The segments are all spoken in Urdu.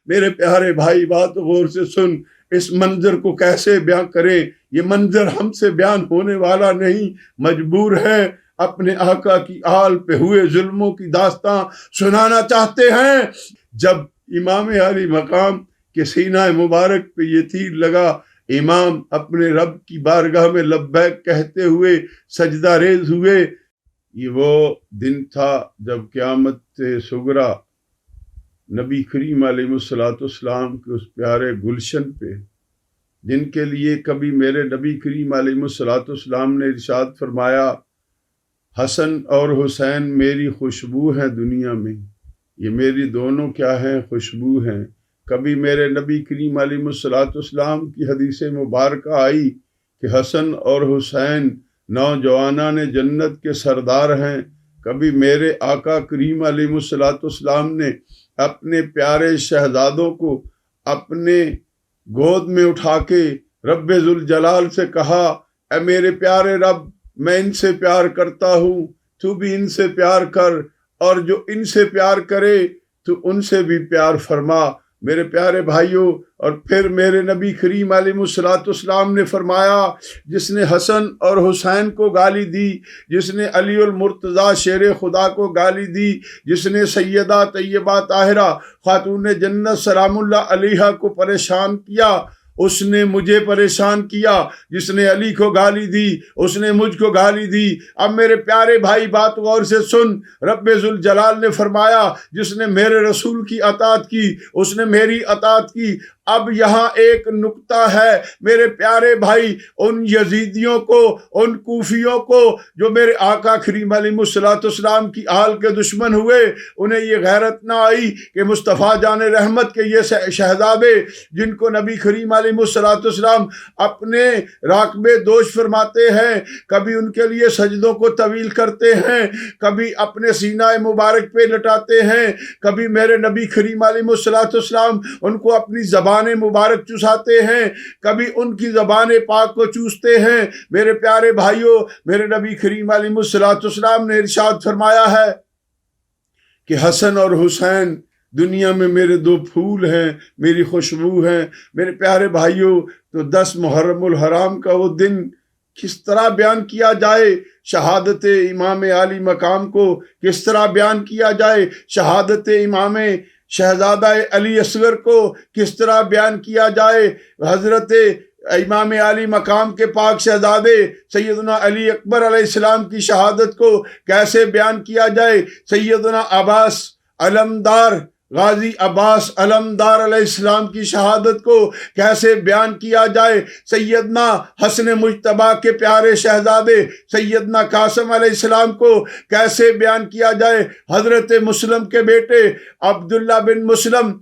میرے پیارے بھائی بات غور سے سن، اس منظر کو کیسے بیان کریں؟ یہ منظر ہم سے بیان ہونے والا نہیں، مجبور ہے اپنے آقا کی آل پہ ہوئے ظلموں کی داستاں سنانا چاہتے ہیں۔ جب امام علی مقام کے سینہ مبارک پہ یہ تیر لگا، امام اپنے رب کی بارگاہ میں لبیک کہتے ہوئے سجدہ ریز ہوئے۔ یہ وہ دن تھا جب قیامت صغریٰ نبی کریم علیہ السلام کے اس پیارے گلشن پہ، جن کے لیے کبھی میرے نبی کریم علیہ السلام نے ارشاد فرمایا، حسن اور حسین میری خوشبو ہیں دنیا میں، یہ میری دونوں کیا ہیں؟ خوشبو ہیں۔ کبھی میرے نبی کریم علیہ السلام کی حدیث مبارکہ آئی کہ حسن اور حسین نوجوانان جنت کے سردار ہیں۔ کبھی میرے آقا کریم علیہ السلام نے اپنے پیارے شہزادوں کو اپنے گود میں اٹھا کے رب ذوالجلال سے کہا، اے میرے پیارے رب، میں ان سے پیار کرتا ہوں، تو بھی ان سے پیار کر، اور جو ان سے پیار کرے تو ان سے بھی پیار فرما۔ میرے پیارے بھائیوں، اور پھر میرے نبی کریم علیہ السلام نے فرمایا، جس نے حسن اور حسین کو گالی دی، جس نے علی المرتضیٰ شیر خدا کو گالی دی، جس نے سیدہ طیبہ طاہرہ خاتون جنت سلام اللہ علیہا کو پریشان کیا، اس نے مجھے پریشان کیا۔ جس نے علی کو گالی دی، اس نے مجھ کو گالی دی۔ اب میرے پیارے بھائی بات غور سے سن، رب ذوالجلال نے فرمایا، جس نے میرے رسول کی اطاعت کی اس نے میری اطاعت کی۔ اب یہاں ایک نکتہ ہے میرے پیارے بھائی، ان یزیدیوں کو، ان کوفیوں کو جو میرے آقا کریم علیہ السلام کی آل کے دشمن ہوئے، انہیں یہ غیرت نہ آئی کہ مصطفیٰ جان رحمت کے یہ شہزادے جن کو نبی کریم علیہ السلام اپنے راکبے دوش فرماتے ہیں، کبھی ان کے لیے سجدوں کو طویل کرتے ہیں، کبھی اپنے سینہ مبارک پہ لٹاتے ہیں، کبھی میرے نبی کریم علیہ السلام ان کو اپنی زبان مبارک چوساتے ہیں، کبھی ان کی زبان پاک کو چوستے ہیں۔ میرے پیارے بھائیوں، میرے نبی کریم علیہ السلام نے ارشاد فرمایا ہے کہ حسن اور حسین دنیا میں میرے دو پھول ہیں، میری خوشبو ہیں۔ میرے پیارے بھائیوں، تو 10 محرم الحرام کا وہ دن کس طرح بیان کیا جائے؟ شہادت امام علی مقام کو کس طرح بیان کیا جائے؟ شہادت امام شہزادہ علی اصغر کو کس طرح بیان کیا جائے؟ حضرت امام علی مقام کے پاک شہزادے سیدنا علی اکبر علیہ السلام کی شہادت کو کیسے بیان کیا جائے؟ سیدنا عباس علمدار، غازی عباس علمدار علیہ السلام کی شہادت کو کیسے بیان کیا جائے؟ سیدنا حسن مجتبیٰ کے پیارے شہزادے سیدنا قاسم علیہ السلام کو کیسے بیان کیا جائے؟ حضرت مسلم کے بیٹے عبداللہ بن مسلم،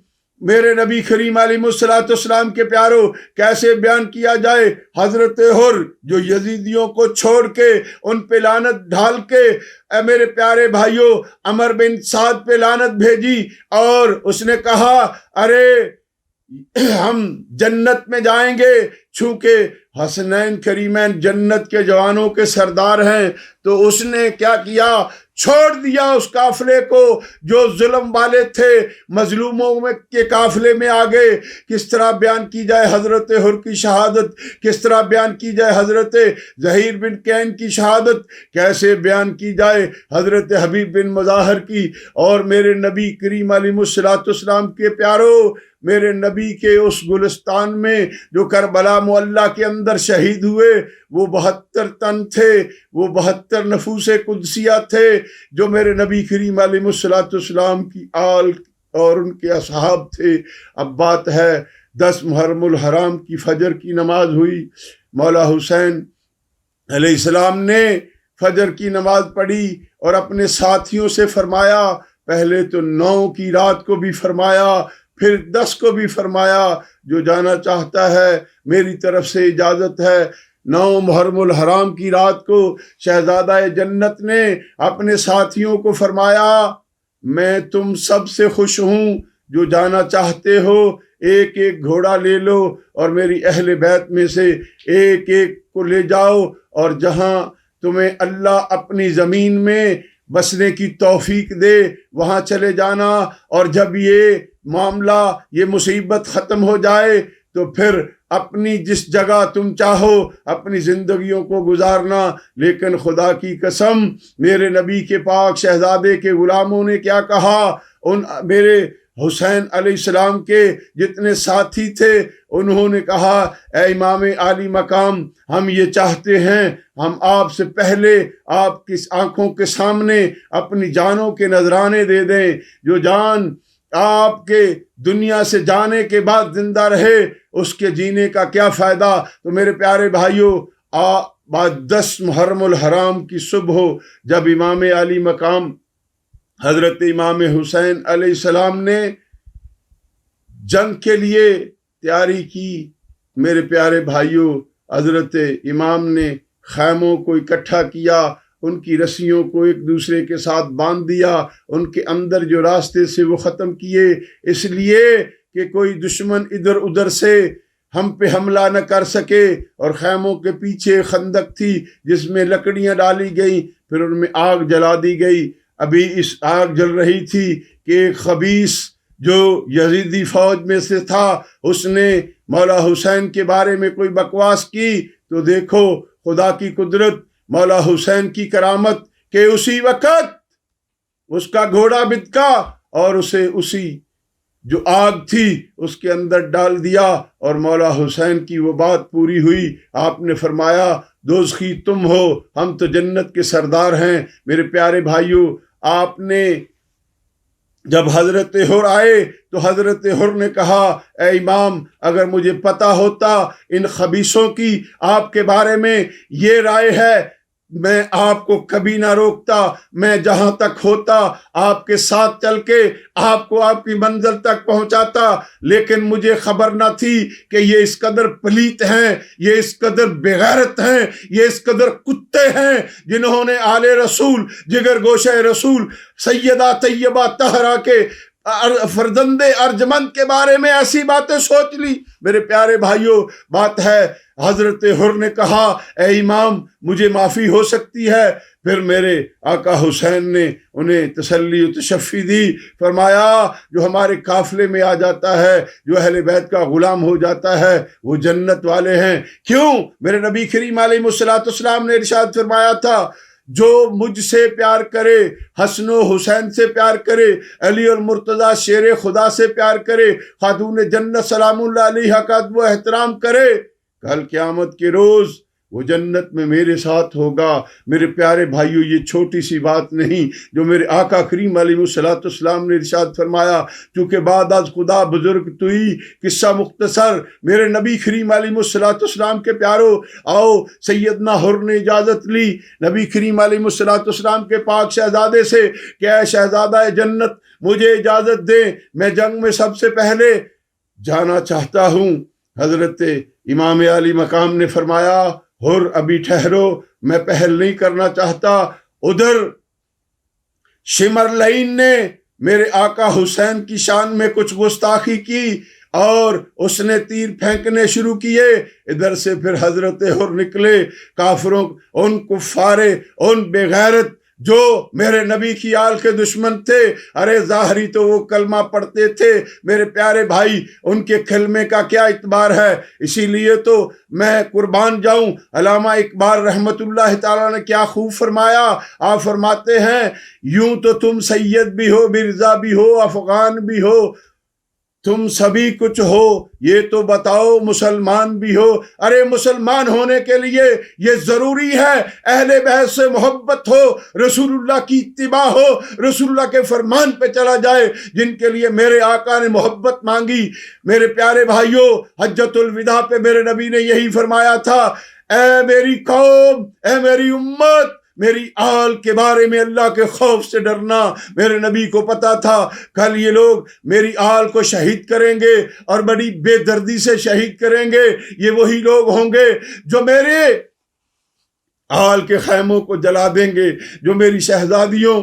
میرے نبی کریم علیہ السلام کے پیاروں، کیسے بیان کیا جائے؟ حضرت حر جو یزیدیوں کو چھوڑ کے ان پہ لعنت ڈھال کے، اے میرے پیارے بھائیوں، عمر بن سعد پہ لعنت بھیجی، اور اس نے کہا، ارے ہم جنت میں جائیں گے، چونکہ حسنین کریمین جنت کے جوانوں کے سردار ہیں۔ تو اس نے کیا کیا؟ چھوڑ دیا اس قافلے کو جو ظلم والے تھے، مظلوموں کے قافلے میں آگے۔ کس طرح بیان کی جائے حضرت حر کی شہادت؟ کس طرح بیان کی جائے حضرت زہیر بن کین کی شہادت؟ کیسے بیان کی جائے حضرت حبیب بن مظاہر کی؟ اور میرے نبی کریم علیہ السلام کے پیاروں، میرے نبی کے اس گلستان میں جو کربلا معلیٰ کے اندر شہید ہوئے، وہ 72 تن تھے، وہ 72 نفوس قدسیہ تھے جو میرے نبی کریم علیہ السلام کی آل اور ان کے اصحاب تھے۔ اب بات ہے 10 محرم الحرام کی فجر کی نماز ہوئی، مولا حسین علیہ السلام نے فجر کی نماز پڑھی اور اپنے ساتھیوں سے فرمایا، پہلے تو 9 کی رات کو بھی فرمایا، پھر 10 کو بھی فرمایا، جو جانا چاہتا ہے میری طرف سے اجازت ہے۔ 9 محرم الحرام کی رات کو شہزادہ جنت نے اپنے ساتھیوں کو فرمایا، میں تم سب سے خوش ہوں، جو جانا چاہتے ہو ایک ایک گھوڑا لے لو اور میری اہل بیت میں سے ایک ایک کو لے جاؤ، اور جہاں تمہیں اللہ اپنی زمین میں بسنے کی توفیق دے وہاں چلے جانا۔ اور جب یہ معاملہ یہ مصیبت ختم ہو جائے تو پھر اپنی جس جگہ تم چاہو اپنی زندگیوں کو گزارنا، لیکن خدا کی قسم میرے نبی کے پاک شہزادے کے غلاموں نے کیا کہا؟ ان میرے حسین علیہ السلام کے جتنے ساتھی تھے انہوں نے کہا اے امام عالی مقام، ہم یہ چاہتے ہیں ہم آپ سے پہلے آپ کی آنکھوں کے سامنے اپنی جانوں کے نذرانے دے دیں، جو جان آپ کے دنیا سے جانے کے بعد زندہ رہے اس کے جینے کا کیا فائدہ؟ تو میرے پیارے بھائیوں، بعد 10 محرم الحرام کی صبح جب امام علی مقام حضرت امام حسین علیہ السلام نے جنگ کے لیے تیاری کی، میرے پیارے بھائیوں حضرت امام نے خیموں کو اکٹھا کیا، ان کی رسیوں کو ایک دوسرے کے ساتھ باندھ دیا، ان کے اندر جو راستے سے وہ ختم کیے، اس لیے کہ کوئی دشمن ادھر ادھر سے ہم پہ حملہ نہ کر سکے۔ اور خیموں کے پیچھے خندق تھی جس میں لکڑیاں ڈالی گئیں، پھر ان میں آگ جلا دی گئی۔ ابھی اس آگ جل رہی تھی کہ ایک خبیث جو یزیدی فوج میں سے تھا اس نے مولا حسین کے بارے میں کوئی بکواس کی، تو دیکھو خدا کی قدرت، مولا حسین کی کرامت کہ اسی وقت اس کا گھوڑا بتکا اور اسے اسی جو آگ تھی اس کے اندر ڈال دیا، اور مولا حسین کی وہ بات پوری ہوئی۔ آپ نے فرمایا دوزخی تم ہو، ہم تو جنت کے سردار ہیں۔ میرے پیارے بھائیوں، آپ نے جب حضرت حر آئے تو حضرت حر نے کہا اے امام، اگر مجھے پتا ہوتا ان خبیثوں کی آپ کے بارے میں یہ رائے ہے، میں آپ کو کبھی نہ روکتا، میں جہاں تک ہوتا آپ کے ساتھ چل کے آپ کو آپ کی منزل تک پہنچاتا، لیکن مجھے خبر نہ تھی کہ یہ اس قدر پلیت ہیں، یہ اس قدر بغیرت ہیں، یہ اس قدر کتے ہیں جنہوں نے آل رسول، جگر گوشہ رسول سیدہ طیبہ طاہرہ کے فرزند ارجمند کے بارے میں ایسی باتیں سوچ لی۔ میرے پیارے بھائیوں، بات ہے حضرت حر نے کہا اے امام مجھے معافی ہو سکتی ہے۔ پھر میرے آقا حسین نے انہیں تسلی و تشفی دی، فرمایا جو ہمارے قافلے میں آ جاتا ہے، جو اہل بیت کا غلام ہو جاتا ہے، وہ جنت والے ہیں۔ کیوں؟ میرے نبی کریم علیہ الصلوۃ والسلام نے ارشاد فرمایا تھا جو مجھ سے پیار کرے، حسن و حسین سے پیار کرے، علی المرتضیٰ شیر خدا سے پیار کرے، خاتون جنت سلام اللہ علیہا کا ادب و احترام کرے، کل قیامت کے روز وہ جنت میں میرے ساتھ ہوگا۔ میرے پیارے بھائیوں، یہ چھوٹی سی بات نہیں جو میرے آقا کریم علیہ الصلوۃ والسلام نے ارشاد فرمایا، چونکہ بعد از خدا بزرگ توئی، قصہ مختصر۔ میرے نبی کریم علیہ الصلوۃ والسلام کے پیارو، آؤ سیدنا حر نے اجازت لی نبی کریم علیہ الصلوۃ والسلام کے پاک شہزادے سے کہ اے شہزادہ جنت مجھے اجازت دیں، میں جنگ میں سب سے پہلے جانا چاہتا ہوں۔ حضرت امام علی مقام نے فرمایا حر ابھی ٹھہرو، میں پہل نہیں کرنا چاہتا۔ ادھر شمر لعین نے میرے آقا حسین کی شان میں کچھ گستاخی کی اور اس نے تیر پھینکنے شروع کیے۔ ادھر سے پھر حضرت حر نکلے، کافروں، ان کفارے، ان بے غیرت جو میرے نبی کی آل کے دشمن تھے، ارے ظاہری تو وہ کلمہ پڑھتے تھے، میرے پیارے بھائی ان کے کلمے کا کیا اعتبار ہے؟ اسی لیے تو میں قربان جاؤں، علامہ اقبال رحمت اللہ تعالیٰ نے کیا خوب فرمایا۔ آپ فرماتے ہیں یوں تو تم سید بھی ہو، مرزا بھی ہو، افغان بھی ہو، تم سبھی کچھ ہو، یہ تو بتاؤ مسلمان بھی ہو۔ ارے مسلمان ہونے کے لیے یہ ضروری ہے اہل بیت سے محبت ہو، رسول اللہ کی اتباع ہو، رسول اللہ کے فرمان پہ چلا جائے جن کے لیے میرے آقا نے محبت مانگی۔ میرے پیارے بھائیوں، حجۃ الوداع پہ میرے نبی نے یہی فرمایا تھا، اے میری قوم، اے میری امت، میری آل کے بارے میں اللہ کے خوف سے ڈرنا۔ میرے نبی کو پتا تھا کل یہ لوگ میری آل کو شہید کریں گے اور بڑی بے دردی سے شہید کریں گے۔ یہ وہی لوگ ہوں گے جو میرے آل کے خیموں کو جلا دیں گے، جو میری شہزادیوں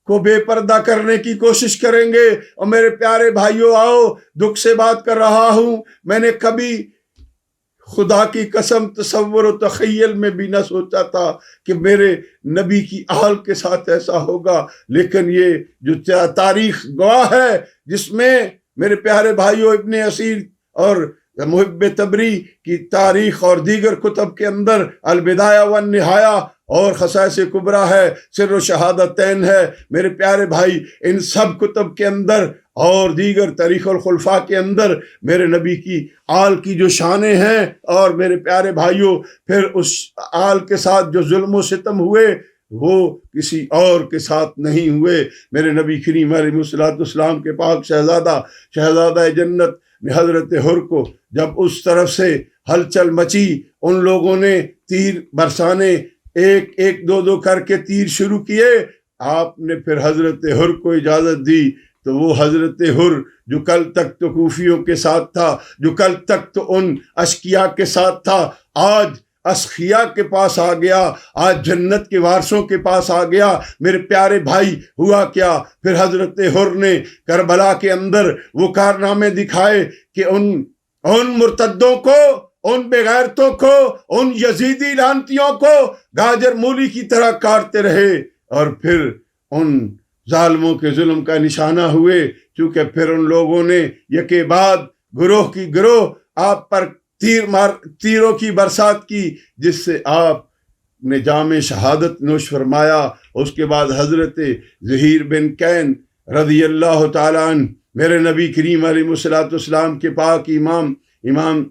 کو بے پردہ کرنے کی کوشش کریں گے۔ اور میرے پیارے بھائیوں، آؤ دکھ سے بات کر رہا ہوں، میں نے کبھی خدا کی قسم تصور و تخیل میں بھی نہ سوچا تھا کہ میرے نبی کی آل کے ساتھ ایسا ہوگا، لیکن یہ جو تاریخ گواہ ہے جس میں میرے پیارے بھائیوں، ابن اسیر اور محب تبری کی تاریخ اور دیگر کتب کے اندر البدایہ والنہایہ اور خصائص کبریٰ ہے، سر و شہادتین ہے، میرے پیارے بھائی، ان سب کتب کے اندر اور دیگر تاریخ الخلفاء کے اندر میرے نبی کی آل کی جو شانیں ہیں، اور میرے پیارے بھائیوں پھر اس آل کے ساتھ جو ظلم و ستم ہوئے وہ کسی اور کے ساتھ نہیں ہوئے۔ میرے نبی کریم علیہ الصلوۃ والسلام کے پاک شہزادہ جنت نے حضرت حر کو جب اس طرف سے ہلچل مچی، ان لوگوں نے تیر برسانے، ایک دو کر کے تیر شروع کیے، آپ نے پھر حضرت حر کو اجازت دی، تو وہ حضرت حر جو کل تک تو کوفیوں کے ساتھ تھا، جو کل تک تو ان اشقیاء کے ساتھ تھا، آج اسخیاء کے پاس آ گیا، آج جنت کے وارثوں کے پاس آ گیا۔ میرے پیارے بھائی، ہوا کیا؟ پھر حضرت حر نے کربلا کے اندر وہ کارنامے دکھائے کہ ان مرتدوں کو، ان بغیرتوں کو، ان یزیدی لعنتیوں کو گاجر مولی کی طرح کاٹتے رہے، اور پھر ان ظالموں کے ظلم کا نشانہ ہوئے، چونکہ پھر ان لوگوں نے یکے بعد گروہ کی گروہ آپ پر تیروں کی برسات کی، جس سے آپ نے جام شہادت نوش فرمایا۔ اس کے بعد حضرت زہیر بن کین رضی اللہ تعالیٰ عنہ میرے نبی کریم علیہ الصلوۃ والسلام کے پاک امام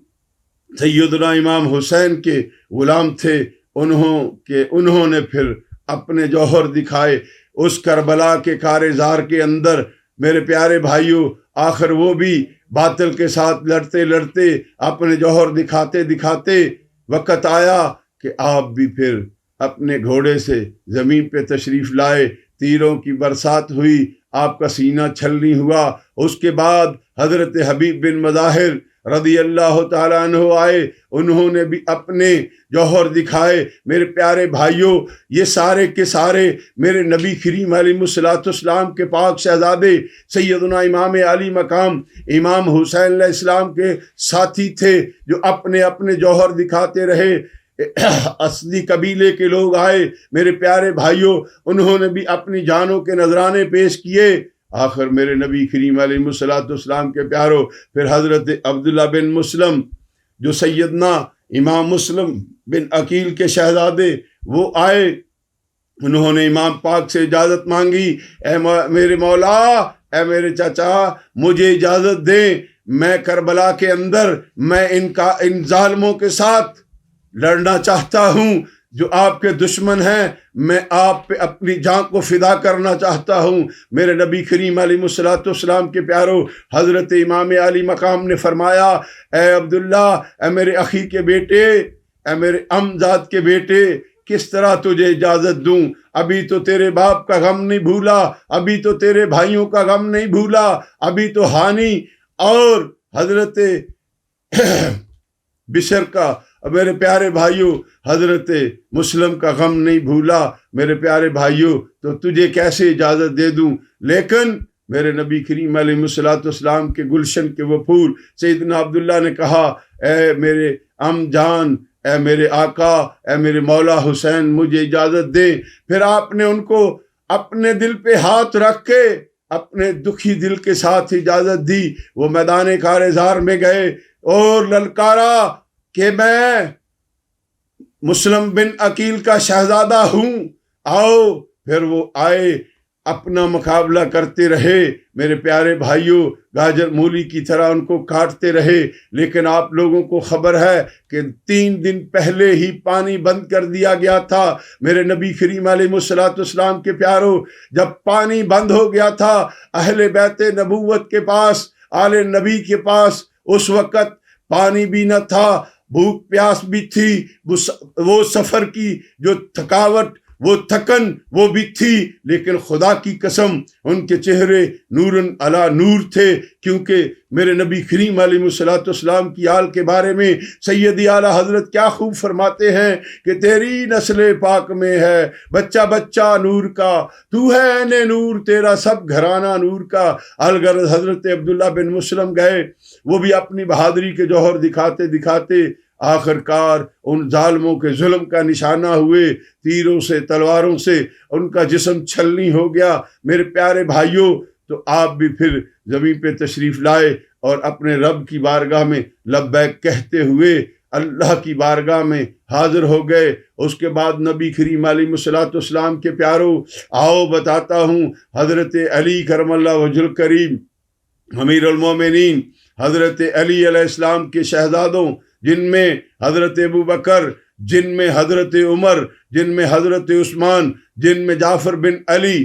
سیدنا امام حسین کے غلام تھے، انہوں نے پھر اپنے جوہر دکھائے اس کربلا کے کارزار کے اندر۔ میرے پیارے بھائیوں، آخر وہ بھی باطل کے ساتھ لڑتے لڑتے اپنے جوہر دکھاتے وقت آیا کہ آپ بھی پھر اپنے گھوڑے سے زمین پہ تشریف لائے، تیروں کی برسات ہوئی، آپ کا سینہ چھلنی ہوا۔ اس کے بعد حضرت حبیب بن مظاہر رضی اللہ تعالیٰ عنہ آئے، انہوں نے بھی اپنے جوہر دکھائے۔ میرے پیارے بھائیوں، یہ سارے کے سارے میرے نبی کریم علیہ الصلوۃ والسلام کے پاک شہزادے سیدنا امام علی مقام امام حسین علیہ السلام کے ساتھی تھے، جو اپنے اپنے جوہر دکھاتے رہے۔ اصلی قبیلے کے لوگ آئے، میرے پیارے بھائیوں، انہوں نے بھی اپنی جانوں کے نذرانے پیش کیے۔ آخر میرے نبی کریم علیہ الصلوۃ والسلام کے پیاروں، پھر حضرت عبداللہ بن مسلم جو سیدنا امام مسلم بن عقیل کے شہزادے، وہ آئے، انہوں نے امام پاک سے اجازت مانگی، اے میرے مولا، اے میرے چچا، مجھے اجازت دیں، میں کربلا کے اندر میں ان ظالموں کے ساتھ لڑنا چاہتا ہوں جو آپ کے دشمن ہیں، میں آپ پہ اپنی جان کو فدا کرنا چاہتا ہوں۔ میرے نبی کریم علیہ الصلوۃ والسلام کے پیاروں، حضرت امام علی مقام نے فرمایا، اے عبداللہ، اے میرے اخی کے بیٹے، اے میرے امزاد کے بیٹے، کس طرح تجھے اجازت دوں؟ ابھی تو تیرے باپ کا غم نہیں بھولا، ابھی تو تیرے بھائیوں کا غم نہیں بھولا، ابھی تو ہانی اور حضرت بشر کا، میرے پیارے بھائیوں، حضرت مسلم کا غم نہیں بھولا۔ میرے پیارے بھائیوں، تو تجھے کیسے اجازت دے دوں؟ لیکن میرے نبی کریم علیہ الصلوۃ والسلام کے گلشن کے وہ پھول سیدنا عبداللہ نے کہا، اے میرے ام جان، اے میرے آقا، اے میرے مولا حسین، مجھے اجازت دیں۔ پھر آپ نے ان کو اپنے دل پہ ہاتھ رکھ کے اپنے دکھی دل کے ساتھ اجازت دی۔ وہ میدان کارزار میں گئے اور للکارا کہ میں مسلم بن عقیل کا شہزادہ ہوں، آؤ۔ پھر وہ آئے، اپنا مقابلہ کرتے رہے، میرے پیارے بھائیوں، گاجر مولی کی طرح ان کو کاٹتے رہے۔ لیکن آپ لوگوں کو خبر ہے کہ 3 دن پہلے ہی پانی بند کر دیا گیا تھا۔ میرے نبی کریم علیہ الصلوۃ والسلام کے پیاروں، جب پانی بند ہو گیا تھا، اہل بیت نبوت کے پاس، آل نبی کے پاس اس وقت پانی بھی نہ تھا، بھوک پیاس بھی تھی، وہ سفر کی جو تھکاوٹ، وہ تھکن وہ بھی تھی، لیکن خدا کی قسم ان کے چہرے نورن علی نور تھے، کیونکہ میرے نبی کریم علیہ الصلوۃ والسلام کی آل کے بارے میں سیدی اعلیٰ حضرت کیا خوب فرماتے ہیں کہ تیری نسل پاک میں ہے بچہ بچہ نور کا، تو ہے عین نور، تیرا سب گھرانہ نور کا۔ الغرض حضرت عبداللہ بن مسلم گئے، وہ بھی اپنی بہادری کے جوہر دکھاتے دکھاتے آخر کار ان ظالموں کے ظلم کا نشانہ ہوئے، تیروں سے، تلواروں سے ان کا جسم چھلنی ہو گیا۔ میرے پیارے بھائیوں، تو آپ بھی پھر زمین پہ تشریف لائے اور اپنے رب کی بارگاہ میں لبیک کہتے ہوئے اللہ کی بارگاہ میں حاضر ہو گئے۔ اس کے بعد نبی کریم علیہ الصلوۃ والسلام کے پیارو، آؤ بتاتا ہوں، حضرت علی کرم اللہ وجہ الکریم امیر المومنین، حضرت علی علیہ السلام کے شہزادوں، جن میں حضرت ابو بکر، جن میں حضرت عمر، جن میں حضرت عثمان، جن میں جعفر بن علی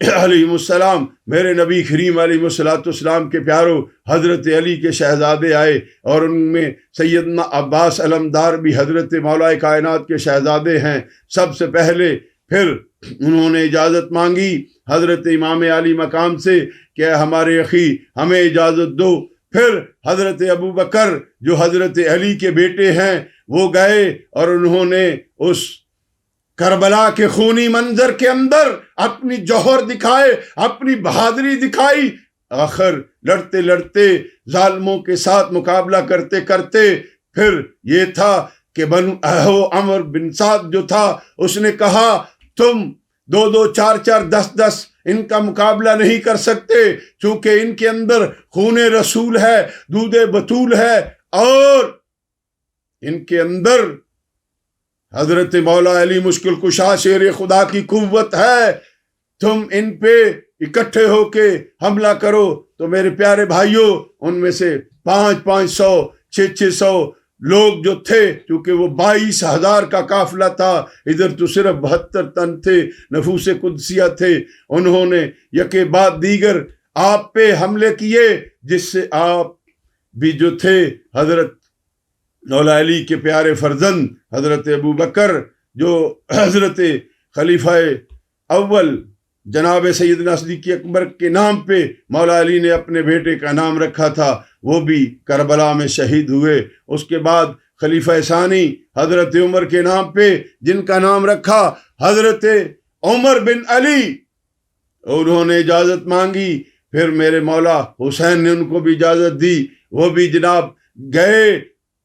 علیہ السلام، میرے نبی کریم علیہ الصلوۃ والسلام کے پیارو حضرت علی کے شہزادے آئے، اور ان میں سیدنا عباس علمدار بھی حضرت مولا کائنات کے شہزادے ہیں۔ سب سے پہلے پھر انہوں نے اجازت مانگی حضرت امام علی مقام سے کہ ہمارے اخی ہمیں اجازت دو۔ پھر حضرت ابو بکر جو حضرت علی کے بیٹے ہیں وہ گئے اور انہوں نے اس کربلا کے خونی منظر کے اندر اپنی جوہر دکھائے، اپنی بہادری دکھائی۔ آخر لڑتے لڑتے ظالموں کے ساتھ مقابلہ کرتے کرتے پھر یہ تھا کہ بنو عمر بن سعد جو تھا اس نے کہا تم 2 4 4 10 ان کا مقابلہ نہیں کر سکتے، چونکہ ان کے اندر خون رسول ہے، دودھ بطول ہے، اور ان کے اندر حضرت مولا علی مشکل کشا شیر خدا کی قوت ہے۔ تم ان پہ اکٹھے ہو کے حملہ کرو۔ تو میرے پیارے بھائیوں، ان میں سے 500 600 لوگ جو تھے، چونکہ وہ 22,000 کا قافلہ تھا، ادھر تو صرف 72 تن تھے، نفوس قدسیہ تھے، انہوں نے یکے بعد دیگر آپ پہ حملے کیے، جس سے آپ بھی جو تھے حضرت مولا علی کے پیارے فرزند حضرت ابو بکر، جو حضرت خلیفہ اول جناب سیدنا صدیق اکبر کے نام پہ مولا علی نے اپنے بیٹے کا نام رکھا تھا، وہ بھی کربلا میں شہید ہوئے۔ اس کے بعد خلیفہ ثانی حضرت عمر کے نام پہ جن کا نام رکھا حضرت عمر بن علی، انہوں نے اجازت مانگی، پھر میرے مولا حسین نے ان کو بھی اجازت دی، وہ بھی جناب گئے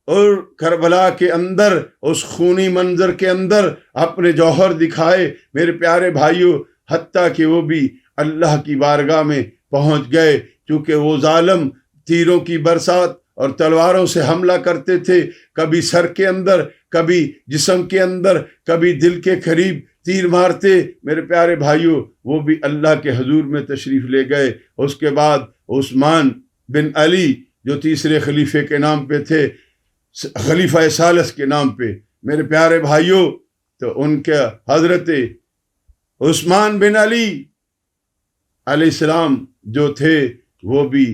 اور کربلا کے اندر اس خونی منظر کے اندر اپنے جوہر دکھائے۔ میرے پیارے بھائیوں، حتیٰ کہ وہ بھی اللہ کی بارگاہ میں پہنچ گئے، چونکہ وہ ظالم تیروں کی برسات اور تلواروں سے حملہ کرتے تھے، کبھی سر کے اندر، کبھی جسم کے اندر، کبھی دل کے قریب تیر مارتے۔ میرے پیارے بھائیوں، وہ بھی اللہ کے حضور میں تشریف لے گئے۔ اس کے بعد عثمان بن علی جو تیسرے خلیفے کے نام پہ تھے، خلیفہ ثالث کے نام پہ، میرے پیارے بھائیوں، تو ان کے حضرت عثمان بن علی علیہ السلام جو تھے وہ بھی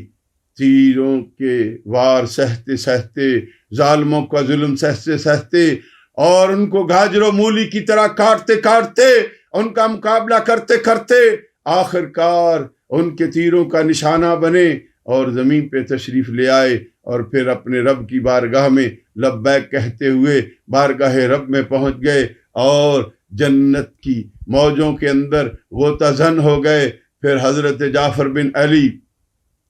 تیروں کے وار سہتے سہتے، ظالموں کا ظلم سہتے سہتے، اور ان کو گاجر و مولی کی طرح کاٹتے کاٹتے، ان کا مقابلہ کرتے کرتے آخر کار ان کے تیروں کا نشانہ بنے اور زمین پہ تشریف لے آئے، اور پھر اپنے رب کی بارگاہ میں لبیک کہتے ہوئے بارگاہ رب میں پہنچ گئے، اور جنت کی موجوں کے اندر غوطہ زن ہو گئے۔ پھر حضرت جعفر بن علی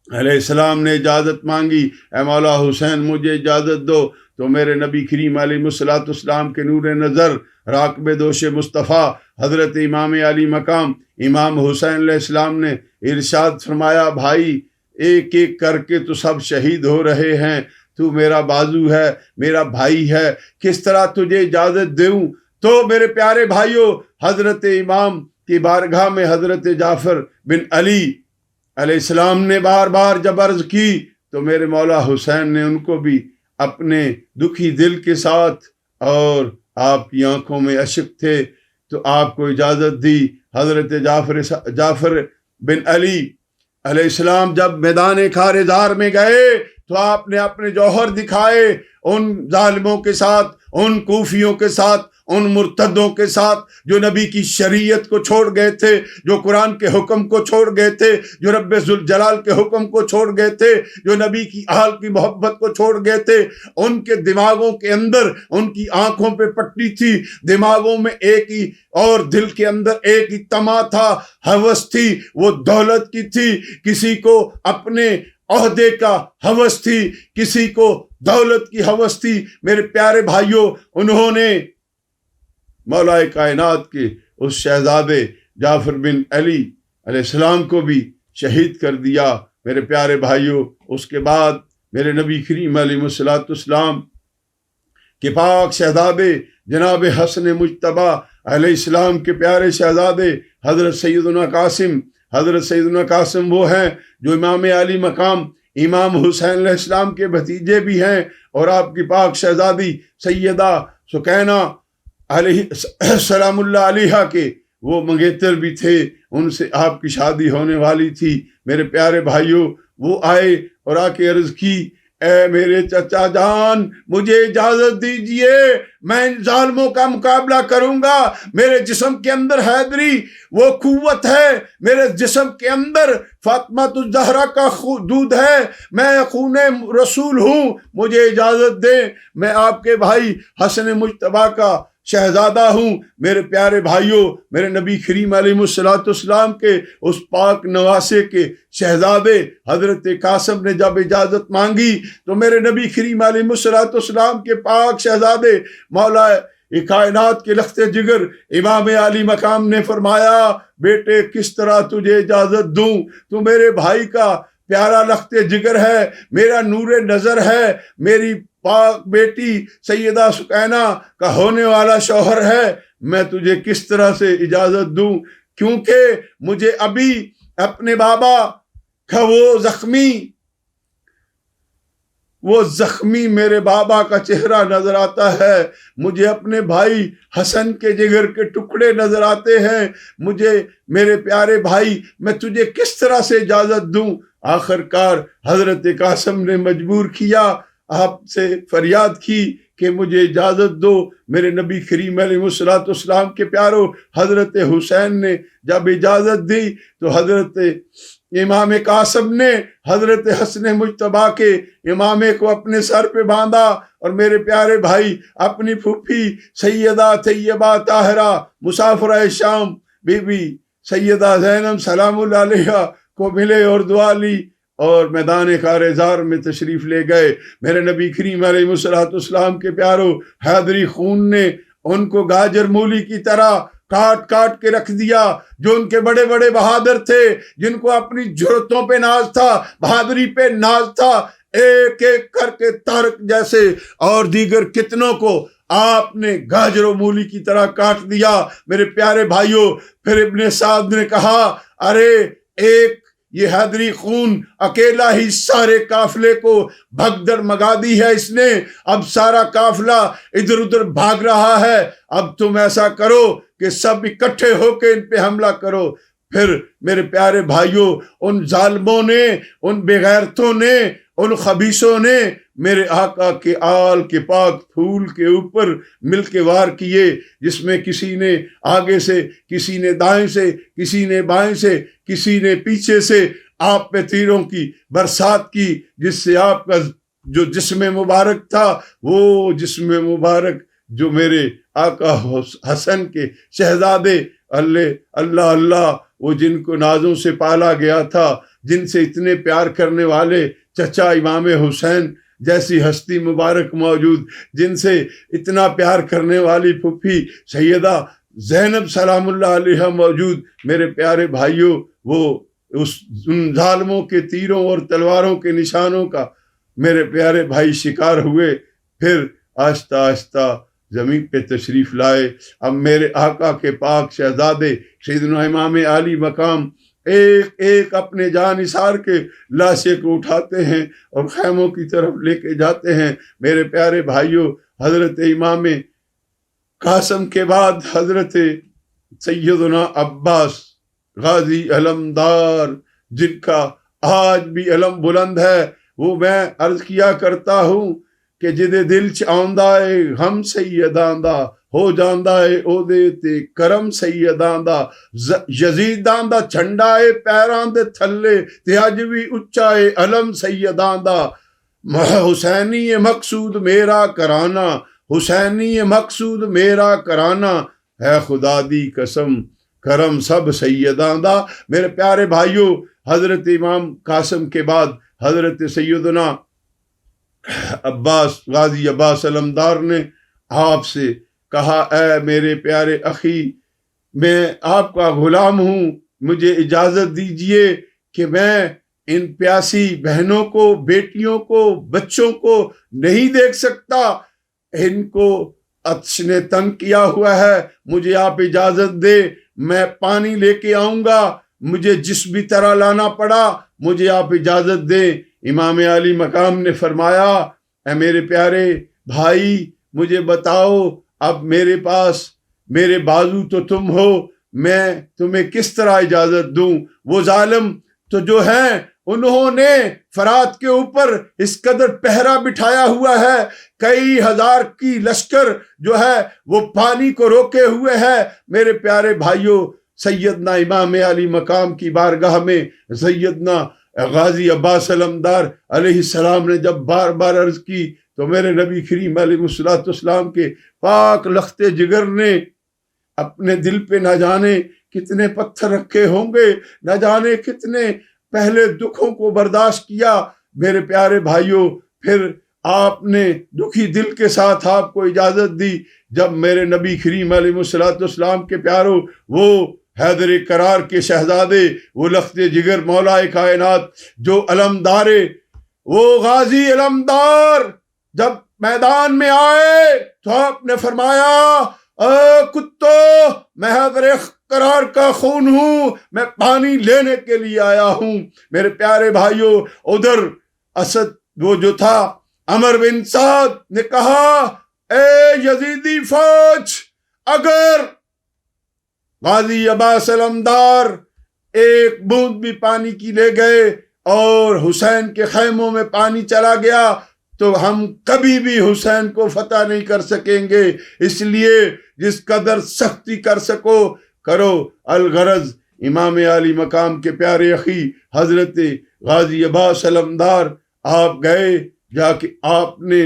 علیہ السلام نے اجازت مانگی، اے مولا حسین مجھے اجازت دو۔ تو میرے نبی کریم علیہ الصلوۃ والسلام کے نور نظر، راکب دوش مصطفیٰ حضرت امام علی مقام امام حسین علیہ السلام نے ارشاد فرمایا، بھائی ایک ایک کر کے تو سب شہید ہو رہے ہیں، تو میرا بازو ہے، میرا بھائی ہے، کس طرح تجھے اجازت دوں؟ تو میرے پیارے بھائیوں، حضرت امام کی بارگاہ میں حضرت جعفر بن علی علیہ السلام نے بار بار جب عرض کی، تو میرے مولا حسین نے ان کو بھی اپنے دکھی دل کے ساتھ، اور آپ کی آنکھوں میں اشک تھے، تو آپ کو اجازت دی۔ حضرت جعفر بن علی علیہ السلام جب میدان کارزار میں گئے تو آپ نے اپنے جوہر دکھائے، ان ظالموں کے ساتھ، ان کوفیوں کے ساتھ، ان مرتدوں کے ساتھ جو نبی کی شریعت کو چھوڑ گئے تھے، جو قرآن کے حکم کو چھوڑ گئے تھے، جو رب ذوالجلال کے حکم کو چھوڑ گئے تھے، جو نبی کی آل کی محبت کو چھوڑ گئے تھے۔ ان کے دماغوں کے اندر، ان کی آنکھوں پہ پٹی تھی، دماغوں میں ایک ہی اور دل کے اندر ایک ہی طمع تھا، ہوس تھی، وہ دولت کی تھی۔ کسی کو اپنے عہدے کا ہوس تھی، کسی کو دولت کی ہوس تھی۔ میرے پیارے بھائیوں، انہوں نے مولا کائنات کے اس شہزادے جعفر بن علی علیہ السلام کو بھی شہید کر دیا۔ میرے پیارے بھائیوں، اس کے بعد میرے نبی کریم علیہ الصلوۃ والسلام کے پاک شہزادے جناب حسن مجتبیٰ علیہ السلام کے پیارے شہزادے حضرت سیدنا قاسم وہ ہیں جو امام علی مقام امام حسین علیہ السلام کے بھتیجے بھی ہیں، اور آپ کی پاک شہزادی سیدہ سکینہ علیہ سلام اللہ علیہ کے وہ منگیتر بھی تھے، ان سے آپ کی شادی ہونے والی تھی۔ میرے پیارے بھائیوں، وہ آئے اور آ کے عرض کی، اے میرے چچا جان، مجھے اجازت دیجئے، میں ان ظالموں کا مقابلہ کروں گا۔ میرے جسم کے اندر حیدری وہ قوت ہے، میرے جسم کے اندر فاطمہ الزہرا کا دودھ ہے، میں خون رسول ہوں، مجھے اجازت دیں، میں آپ کے بھائی حسن مجتبیٰ کا شہزادہ ہوں۔ میرے پیارے بھائیوں، میرے نبی کریم علیہ الصلوۃ والسلام کے اس پاک نواسے کے شہزادے حضرت قاسم نے جب اجازت مانگی تو میرے نبی کریم علیہ الصلوۃ والسلام کے پاک شہزادے مولا کائنات کے لخت جگر امام علی مقام نے فرمایا، بیٹے کس طرح تجھے اجازت دوں، تو میرے بھائی کا پیارا لخت جگر ہے، میرا نور نظر ہے، میری پاک بیٹی سیدہ سکینہ کا ہونے والا شوہر ہے، میں تجھے کس طرح سے اجازت دوں، کیونکہ مجھے ابھی اپنے بابا کا وہ زخمی میرے بابا کا چہرہ نظر آتا ہے، مجھے اپنے بھائی حسن کے جگر کے ٹکڑے نظر آتے ہیں، مجھے میرے پیارے بھائی میں تجھے کس طرح سے اجازت دوں۔ آخر کار حضرت قاسم نے مجبور کیا، آپ سے فریاد کی کہ مجھے اجازت دو۔ میرے نبی کریم علیہ الصلوۃ والسلام کے پیارو حضرت حسین نے جب اجازت دی تو حضرت امام قاسم نے حضرت حسن مجتبیٰ کے امامے کو اپنے سر پہ باندھا، اور میرے پیارے بھائی اپنی پھوپھی سیدہ طیبہ طاہرہ مسافرہ شام بی بی سیدہ زینب سلام اللہ علیہ کو ملے اور دعا لی، اور میدان کارزار میں تشریف لے گئے۔ میرے نبی کریم علیہ الصلوۃ والسلام کے پیارو حیدری خون نے ان کو گاجر مولی کی طرح کاٹ کاٹ کے رکھ دیا، جو ان کے بڑے بڑے بہادر تھے، جن کو اپنی جرتوں پہ ناز تھا، بہادری پہ ناز تھا، ایک ایک کر کے طارق جیسے اور دیگر کتنوں کو آپ نے گاجر و مولی کی طرح کاٹ دیا۔ میرے پیارے بھائیوں، پھر ابن سعد نے کہا، ارے ایک یہ حیدری خون اکیلا ہی سارے قافلے کو بھگدڑ مگا دی ہے اس نے، اب سارا قافلہ ادھر ادھر بھاگ رہا ہے، اب تم ایسا کرو کہ سب اکٹھے ہو کے ان پہ حملہ کرو۔ پھر میرے پیارے بھائیوں، ان ظالموں نے، ان بے غیرتوں نے، ان خبیثوں نے میرے آقا کے آل کے پاک پھول کے اوپر مل کے وار کیے، جس میں کسی نے آگے سے، کسی نے دائیں سے، کسی نے بائیں سے، کسی نے پیچھے سے آپ پہ تیروں کی برسات کی، جس سے آپ کا جو جسم مبارک تھا، وہ جسم مبارک جو میرے آقا حسن کے شہزادے اللہ وہ جن کو نازوں سے پالا گیا تھا، جن سے اتنے پیار کرنے والے چچا امام حسین جیسی ہستی مبارک موجود، جن سے اتنا پیار کرنے والی پھوپھی سیدہ زینب سلام اللہ علیہ موجود، میرے پیارے بھائیوں، وہ ان ظالموں کے تیروں اور تلواروں کے نشانوں کا میرے پیارے بھائی شکار ہوئے۔ پھر آہستہ آہستہ زمین پہ تشریف لائے۔ اب میرے آقا کے پاک شہزادے سیدنا امام علی مقام ایک ایک اپنے جان نثار کے لاشے کو اٹھاتے ہیں اور خیموں کی طرف لے کے جاتے ہیں۔ میرے پیارے بھائیوں، حضرت امام قاسم کے بعد حضرت سیدنا عباس غازی علمدار، جن کا آج بھی علم بلند ہے، وہ میں عرض کیا کرتا ہوں کہ جدے دل چ آندا ہے ہم سیداں دا، ہو جاندا ہے او دے تے کرم سیداں دا، یزیداں دا جھنڈا ہے پیراں دے تھلے تے اج وی اچا ہے علم سیداں دا۔ حسینی مقصود میرا کرانا، حسینی مقصود میرا کرانا، ہے خدا دی قسم کرم سب سیداں دا۔ میرے پیارے بھائیوں، حضرت امام قاسم کے بعد حضرت سیدنا عباس غازی عباس علمدار نے آپ سے کہا، اے میرے پیارے اخی، میں آپ کا غلام ہوں، مجھے اجازت دیجئے کہ میں ان پیاسی بہنوں کو، بیٹیوں کو، بچوں کو نہیں دیکھ سکتا، ان کو عطش نے تنگ کیا ہوا ہے، مجھے آپ اجازت دے، میں پانی لے کے آؤں گا، مجھے جس بھی طرح لانا پڑا مجھے آپ اجازت دیں۔ امام علی مقام نے فرمایا، اے میرے پیارے بھائی مجھے بتاؤ، اب میرے پاس میرے بازو تو تم ہو، میں تمہیں کس طرح اجازت دوں؟ وہ ظالم تو جو ہیں انہوں نے فرات کے اوپر اس قدر پہرا بٹھایا ہوا ہے، کئی ہزار کی لشکر جو ہے وہ پانی کو روکے ہوئے ہے۔ میرے پیارے بھائیوں، سیدنا امام علی مقام کی بارگاہ میں سیدنا غازی عباس علمدار علیہ السلام نے جب بار بار عرض کی تو میرے نبی کریم علیہ السلام کے پاک لخت جگر نے اپنے دل پہ نہ جانے کتنے پتھر رکھے ہوں گے، نہ جانے کتنے پہلے دکھوں کو برداشت کیا۔ میرے پیارے بھائیوں، پھر آپ نے دکھی دل کے ساتھ آپ کو اجازت دی، جب میرے نبی کریم علیہ السلام کے پیاروں، وہ حیدر کرار کے شہزادے، وہ لخت جگر مولا کائنات جو علمدار، وہ غازی علمدار جب میدان میں آئے تو آپ نے فرمایا، اے کتو، میں حیدر کرار کا خون ہوں، میں پانی لینے کے لیے آیا ہوں۔ میرے پیارے بھائیوں، ادھر اسد وہ جو تھا عمر بن سعد نے کہا، اے یزیدی فوج، اگر غازی عباس علمدار ایک بوند بھی پانی کی لے گئے اور حسین کے خیموں میں پانی چلا گیا تو ہم کبھی بھی حسین کو فتح نہیں کر سکیں گے، اس لیے جس قدر سختی کر سکو کرو۔ الغرض امام علی مقام کے پیارے اخی حضرت غازی عباس علمدار آپ گئے، جا کے آپ نے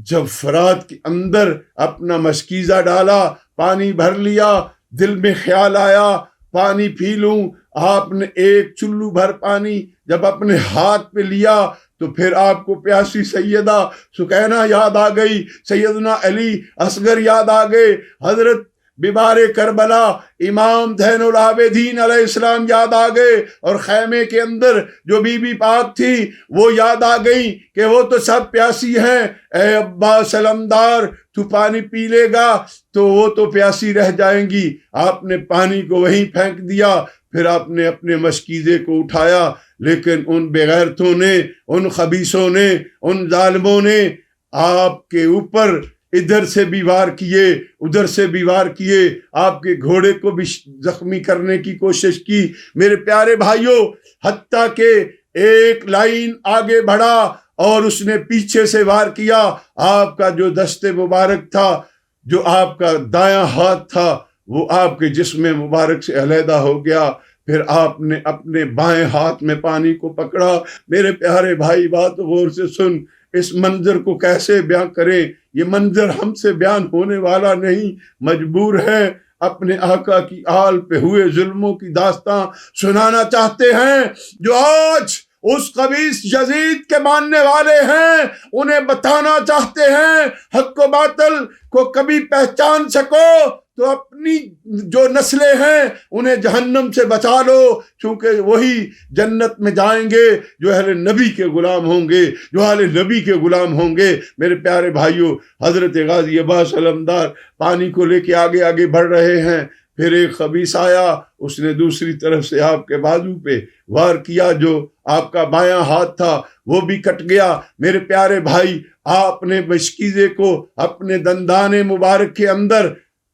جب فرات کے اندر اپنا مشکیزہ ڈالا، پانی بھر لیا، دل میں خیال آیا پانی پی لوں، آپ نے ایک چلو بھر پانی جب اپنے ہاتھ پہ لیا تو پھر آپ کو پیاسی سیدہ سکینہ یاد آ گئی، سیدنا علی اصغر یاد آ گئے، حضرت بیمار کربلا امام زین العابدین علیہ السلام یاد آ گئے، اور خیمے کے اندر جو بی بی پاک تھی وہ یاد آ گئی کہ وہ تو سب پیاسی ہیں۔ اے عباس علمدار، تو پانی پی لے گا تو وہ تو پیاسی رہ جائیں گی۔ آپ نے پانی کو وہیں پھینک دیا، پھر آپ نے اپنے مشکیزے کو اٹھایا، لیکن ان بغیرتوں نے، ان خبیثوں نے، ان ظالموں نے آپ کے اوپر ادھر سے بھی وار کیے، ادھر سے بھی وار کیے، آپ کے گھوڑے کو بھی زخمی کرنے کی کوشش کی۔ میرے پیارے بھائیوں، حتیٰ کہ ایک لائن آگے بڑھا اور اس نے پیچھے سے وار کیا، آپ کا جو دست مبارک تھا، جو آپ کا دایاں ہاتھ تھا، وہ آپ کے جسم مبارک سے علیحدہ ہو گیا۔ پھر آپ نے اپنے بائیں ہاتھ میں پانی کو پکڑا۔ میرے پیارے بھائی بات غور سے سن، اس منظر کو کیسے بیان کریں؟ یہ منظر ہم سے بیان ہونے والا نہیں، مجبور ہے اپنے آقا کی آل پہ ہوئے ظلموں کی داستان سنانا چاہتے ہیں۔ جو آج اس خبیث یزید کے ماننے والے ہیں انہیں بتانا چاہتے ہیں، حق و باطل کو کبھی پہچان سکو تو اپنی جو نسلیں ہیں انہیں جہنم سے بچا لو، چونکہ وہی جنت میں جائیں گے جو اہل نبی کے غلام ہوں گے، جو اہل نبی کے غلام ہوں گے۔ میرے پیارے بھائیوں، حضرت غازی عباس علمدار پانی کو لے کے آگے آگے بڑھ رہے ہیں، پھر ایک خبیث آیا، اس نے دوسری طرف سے آپ کے بازو پہ وار کیا، جو آپ کا بایاں ہاتھ تھا وہ بھی کٹ گیا۔ میرے پیارے بھائی، آپ نے مشکیزے کو اپنے دندان مبارک کے اندر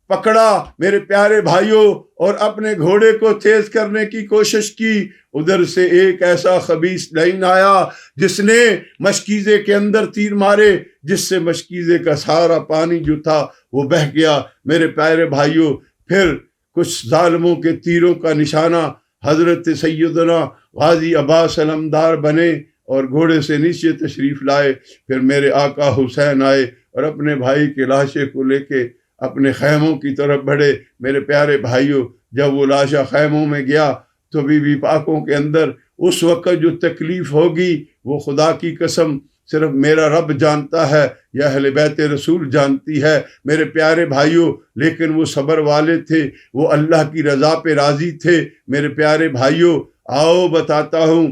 پکڑا میرے پیارے بھائیوں، اور اپنے گھوڑے کو تیز کرنے کی کوشش کی۔ ادھر سے ایک ایسا خبیث لائن آیا جس نے مشکیزے کے اندر تیر مارے، جس سے مشکیزے کا سارا پانی جو تھا وہ بہہ گیا۔ میرے پیارے بھائیوں، پھر کچھ ظالموں کے تیروں کا نشانہ حضرت سیدنا غازی عباس علمدار بنے اور گھوڑے سے نیچے تشریف لائے۔ پھر میرے آقا حسین آئے اور اپنے بھائی کے لاشے کو لے کے اپنے خیموں کی طرف بڑھے۔ میرے پیارے بھائیوں، جب وہ لاشا خیموں میں گیا تو بی بی پاکوں کے اندر اس وقت جو تکلیف ہوگی وہ خدا کی قسم صرف میرا رب جانتا ہے یا اہل بیت رسول جانتی ہے۔ میرے پیارے بھائیوں، لیکن وہ صبر والے تھے، وہ اللہ کی رضا پہ راضی تھے۔ میرے پیارے بھائیوں، آؤ بتاتا ہوں،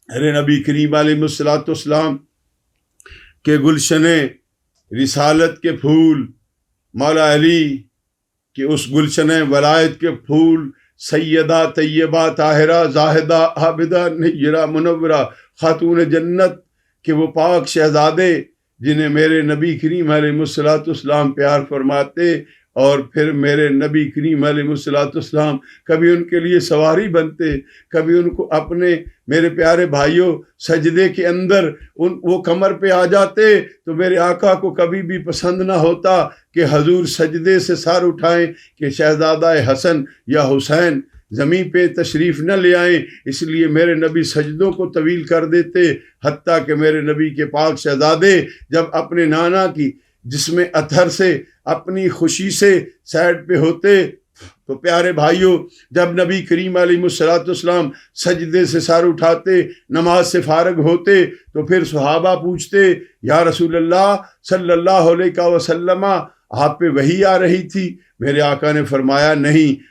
ارے نبی کریم علیہ الصلوۃ والسلام کے گلشن رسالت کے پھول، مولا علی کہ اس گلشن ولایت کے پھول، سیدہ طیبہ طاہرہ زاہدہ عابدہ نیرہ منورہ خاتون جنت کہ وہ پاک شہزادے جنہیں میرے نبی کریم علیہ الصلوۃ والسلام پیار فرماتے، اور پھر میرے نبی کریم علیہ الصلوۃ والسلام کبھی ان کے لیے سواری بنتے، کبھی ان کو اپنے، میرے پیارے بھائیوں، سجدے کے اندر وہ کمر پہ آ جاتے تو میرے آقا کو کبھی بھی پسند نہ ہوتا کہ حضور سجدے سے سر اٹھائیں کہ شہزادہ حسن یا حسین زمین پہ تشریف نہ لے آئیں، اس لیے میرے نبی سجدوں کو طویل کر دیتے، حتیٰ کہ میرے نبی کے پاک شہزادے جب اپنے نانا کی جسم اطہر سے اپنی خوشی سے سائڈ پہ ہوتے تو پیارے بھائیوں، جب نبی کریم علیہ الصلوۃ والسلام سجدے سے سر اٹھاتے، نماز سے فارغ ہوتے، تو پھر صحابہ پوچھتے، یا رسول اللہ صلی اللہ علیہ وسلم، آپ پہ وحی آ رہی تھی؟ میرے آقا نے فرمایا نہیں۔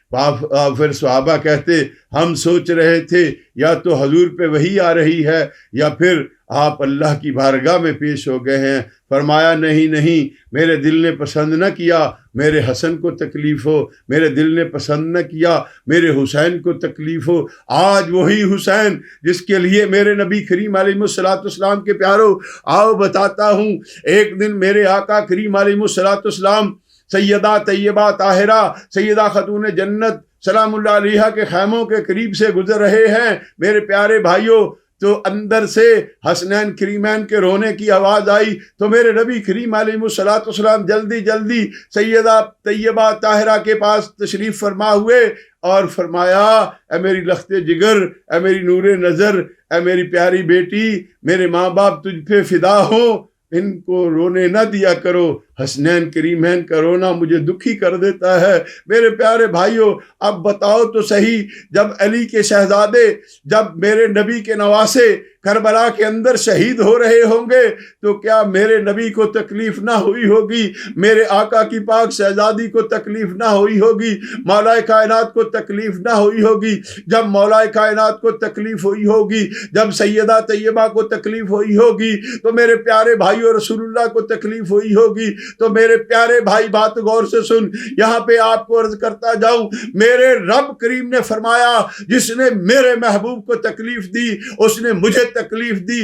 پھر صحابہ کہتے، ہم سوچ رہے تھے یا تو حضور پہ وحی آ رہی ہے یا پھر آپ اللہ کی بارگاہ میں پیش ہو گئے ہیں۔ فرمایا نہیں، میرے دل نے پسند نہ کیا میرے حسن کو تکلیف ہو، میرے دل نے پسند نہ کیا میرے حسین کو تکلیف ہو۔ آج وہی حسین جس کے لیے میرے نبی کریم علیہ الصلوۃ والسلام کے پیارو، آؤ بتاتا ہوں، ایک دن میرے آقا کریم علیہ الصلوۃ والسلام سیدہ طیبہ طاہرہ سیدہ خاتون جنت سلام اللہ علیہا کے خیموں کے قریب سے گزر رہے ہیں میرے پیارے بھائیوں، تو اندر سے حسنین کریمین کے رونے کی آواز آئی تو میرے نبی کریم علیہ الصلوۃ والسلام جلدی سیدہ طیبہ طاہرہ کے پاس تشریف فرما ہوئے اور فرمایا، اے میری لخت جگر، اے میری نور نظر، اے میری پیاری بیٹی، میرے ماں باپ تجھ پہ فدا ہوں، ان کو رونے نہ دیا کرو، حسنین کریمین کا رونا مجھے دکھی کر دیتا ہے۔ میرے پیارے بھائیوں، اب بتاؤ تو صحیح، جب علی کے شہزادے، جب میرے نبی کے نواسے کربلا کے اندر شہید ہو رہے ہوں گے تو کیا میرے نبی کو تکلیف نہ ہوئی ہوگی؟ میرے آقا کی پاک شہزادی کو تکلیف نہ ہوئی ہوگی؟ مولا کائنات کو تکلیف نہ ہوئی ہوگی؟ جب مولا کائنات کو تکلیف ہوئی ہوگی، جب سیدہ طیبہ کو تکلیف ہوئی ہوگی تو میرے پیارے بھائیوں رسول اللہ کو تکلیف ہوئی ہوگی۔ تو میرے پیارے بھائی بات غور سے سن، یہاں پہ آپ کو عرض کرتا جاؤں، میرے رب کریم نے فرمایا جس نے میرے محبوب کو تکلیف دی اس نے مجھے تکلیف دی۔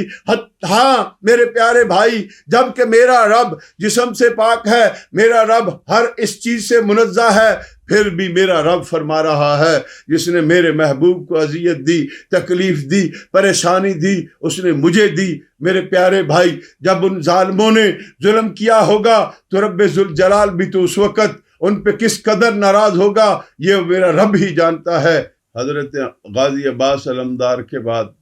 ہاں میرے پیارے بھائی، جب کہ میرا رب جسم سے پاک ہے، میرا رب ہر اس چیز سے منزہ ہے، پھر بھی میرا رب فرما رہا ہے جس نے میرے محبوب کو اذیت دی، تکلیف دی، پریشانی دی، اس نے مجھے دی۔ میرے پیارے بھائی، جب ان ظالموں نے ظلم کیا ہوگا تو رب ذوالجلال بھی تو اس وقت ان پہ کس قدر ناراض ہوگا یہ میرا رب ہی جانتا ہے۔ حضرت غازی عباس علمدار کے بعد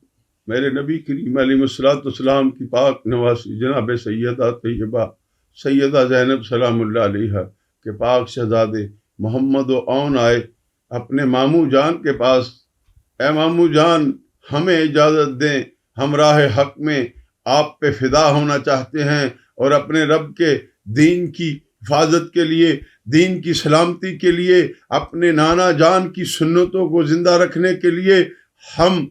میرے نبی کریم علیہ الصلوۃ والسلام کی پاک نواسی جناب سیدہ طیبہ سیدہ زینب سلام اللہ علیہا کے پاک شہزادے محمد و اون آئے اپنے ماموں جان کے پاس۔ اے ماموں جان، ہمیں اجازت دیں، ہم راہ حق میں آپ پہ فدا ہونا چاہتے ہیں اور اپنے رب کے دین کی حفاظت کے لیے، دین کی سلامتی کے لیے، اپنے نانا جان کی سنتوں کو زندہ رکھنے کے لیے ہم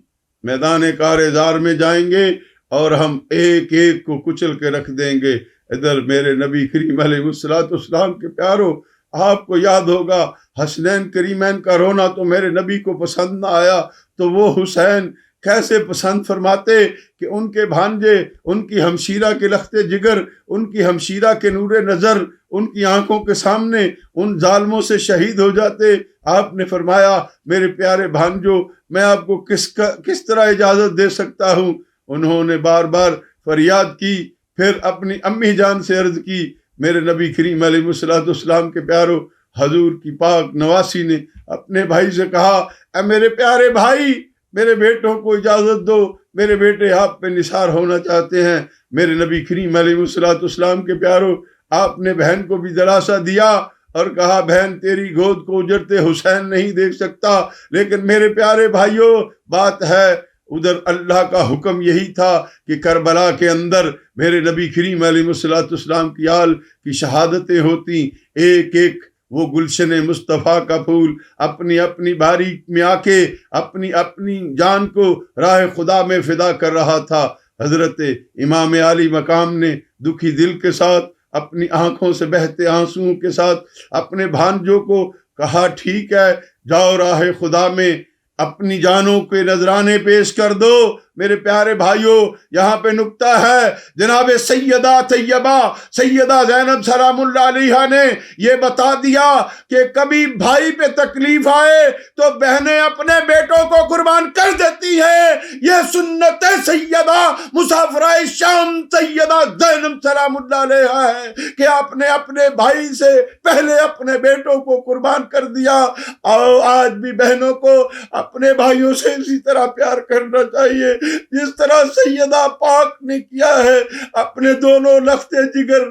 میدان کارزار میں جائیں گے اور ہم ایک ایک کو کچل کے رکھ دیں گے۔ ادھر میرے نبی کریم علیہ الصلوۃ والسلام کے پیارو، آپ کو یاد ہوگا حسنین کریمین کا رونا تو میرے نبی کو پسند نہ آیا، تو وہ حسین کیسے پسند فرماتے کہ ان کے بھانجے، ان کی ہمشیرہ کے لخت جگر، ان کی ہمشیرہ کے نور نظر ان کی آنکھوں کے سامنے ان ظالموں سے شہید ہو جاتے۔ آپ نے فرمایا میرے پیارے بھانجو، میں آپ کو کس طرح اجازت دے سکتا ہوں؟ انہوں نے بار بار فریاد کی، پھر اپنی امی جان سے عرض کی۔ میرے نبی کریم علیہ الصلوۃ والسلام کے پیارو، حضور کی پاک نواسی نے اپنے بھائی سے کہا، اے میرے پیارے بھائی، میرے بیٹوں کو اجازت دو، میرے بیٹے آپ پہ نثار ہونا چاہتے ہیں۔ میرے نبی کریم علیہ الصلوۃ والسلام کے پیارو، آپ نے بہن کو بھی دلاسا دیا اور کہا، بہن تیری گود کو اجڑتے حسین نہیں دیکھ سکتا، لیکن میرے پیارے بھائیوں بات ہے ادھر اللہ کا حکم یہی تھا کہ کربلا کے اندر میرے نبی کریم علیہ الصلوۃ والسلام کی آل کی شہادتیں ہوتی، ایک ایک وہ گلشن مصطفیٰ کا پھول اپنی اپنی باری میں آ کے اپنی اپنی جان کو راہ خدا میں فدا کر رہا تھا۔ حضرت امام علی مقام نے دکھی دل کے ساتھ اپنی آنکھوں سے بہتے آنسوؤں کے ساتھ اپنے بھانجوں کو کہا ٹھیک ہے، جاؤ راہ خدا میں اپنی جانوں کے نذرانے پیش کر دو۔ میرے پیارے بھائیوں، یہاں پہ نکتہ ہے، جناب سیدہ طیبہ سیدہ زینب سلام اللہ علیہا نے یہ بتا دیا کہ کبھی بھائی پہ تکلیف آئے تو بہنیں اپنے بیٹوں کو قربان کر دیتی ہیں۔ یہ سنت سیدہ مسافرہ شام سیدہ زینب سلام اللہ علیہا ہے کہ آپ نے اپنے بھائی سے پہلے اپنے بیٹوں کو قربان کر دیا۔ اور آج بھی بہنوں کو اپنے بھائیوں سے اسی طرح پیار کرنا چاہیے جس طرح سیدہ پاک نے کیا ہے، اپنے دونوں لختے جگر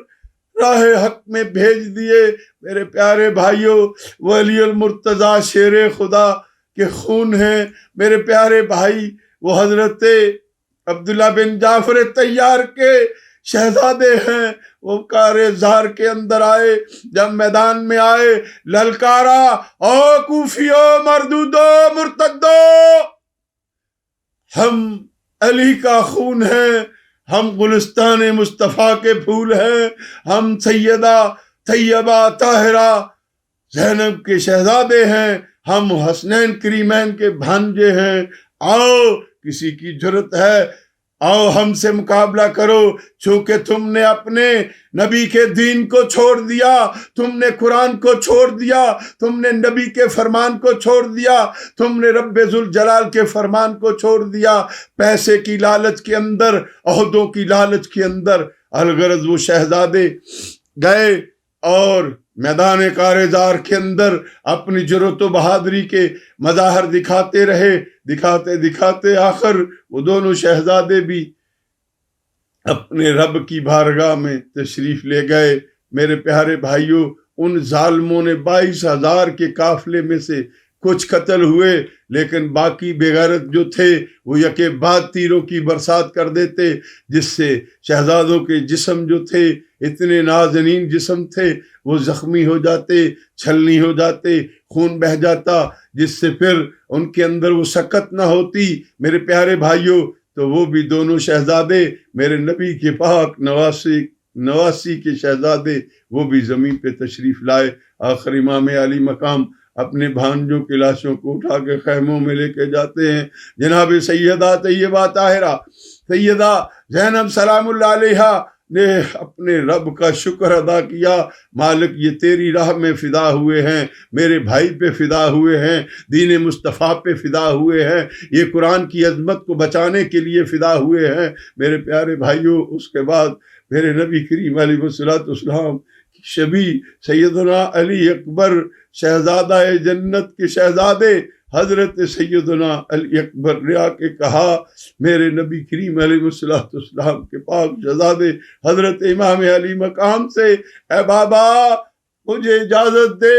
راہ حق میں بھیج دیے۔ میرے پیارے بھائیوں، ولی المرتضیٰ شیر خدا کے خون ہیں۔ میرے پیارے بھائی، وہ حضرت عبداللہ بن جعفر طیار کے شہزادے ہیں۔ وہ کار زار کے اندر آئے، جب میدان میں آئے للکارا، او کوفیو مردودو مرتدو، ہم علی کا خون ہیں، ہم گلستان مصطفیٰ کے پھول ہیں، ہم سیدہ طیبہ طاہرہ زینب کے شہزادے ہیں، ہم حسنین کریمین کے بھانجے ہیں۔ آؤ، کسی کی جرت ہے، آؤ ہم سے مقابلہ کرو، چونکہ تم نے اپنے نبی کے دین کو چھوڑ دیا، تم نے قرآن کو چھوڑ دیا، تم نے نبی کے فرمان کو چھوڑ دیا، تم نے رب ذوالجلال کے فرمان کو چھوڑ دیا، پیسے کی لالچ کے اندر، عہدوں کی لالچ کے اندر۔ الغرض وہ شہزادے گئے اور میدان کارزار کے اندر اپنی جرت و بہادری کے مظاہر دکھاتے رہے، دکھاتے دکھاتے آخر وہ دونوں شہزادے بھی اپنے رب کی بارگاہ میں تشریف لے گئے۔ میرے پیارے بھائیوں، ان ظالموں نے 22,000 کے قافلے میں سے کچھ قتل ہوئے، لیکن باقی بے غیرت جو تھے وہ یکے بعد تیروں کی برسات کر دیتے، جس سے شہزادوں کے جسم جو تھے، اتنے نازنین جسم تھے، وہ زخمی ہو جاتے، چھلنی ہو جاتے، خون بہہ جاتا، جس سے پھر ان کے اندر وہ سکت نہ ہوتی۔ میرے پیارے بھائیوں، تو وہ بھی دونوں شہزادے میرے نبی کے پاک نواسی کے شہزادے، وہ بھی زمین پہ تشریف لائے۔ آخر امام علی مقام اپنے بھانجوں کی لاشوں کو اٹھا کے خیموں میں لے کے جاتے ہیں۔ جناب سیدہ طیبہ طاہرہ سیدہ زینب سلام اللہ علیہا نے اپنے رب کا شکر ادا کیا، مالک یہ تیری راہ میں فدا ہوئے ہیں، میرے بھائی پہ فدا ہوئے ہیں، دین مصطفیٰ پہ فدا ہوئے ہیں، یہ قرآن کی عظمت کو بچانے کے لیے فدا ہوئے ہیں۔ میرے پیارے بھائیوں، اس کے بعد میرے نبی کریم علیہ الصلوۃ والسلام کی شبیہ سیدنا علی اکبر شہزادہ جنت کے شہزادے حضرت سیدنا علی اکبر نے آ کے کہا، میرے نبی کریم علیہ الصلوۃ والسلام کے پاک شہزادے حضرت امام علی مقام سے، اے بابا مجھے اجازت دے،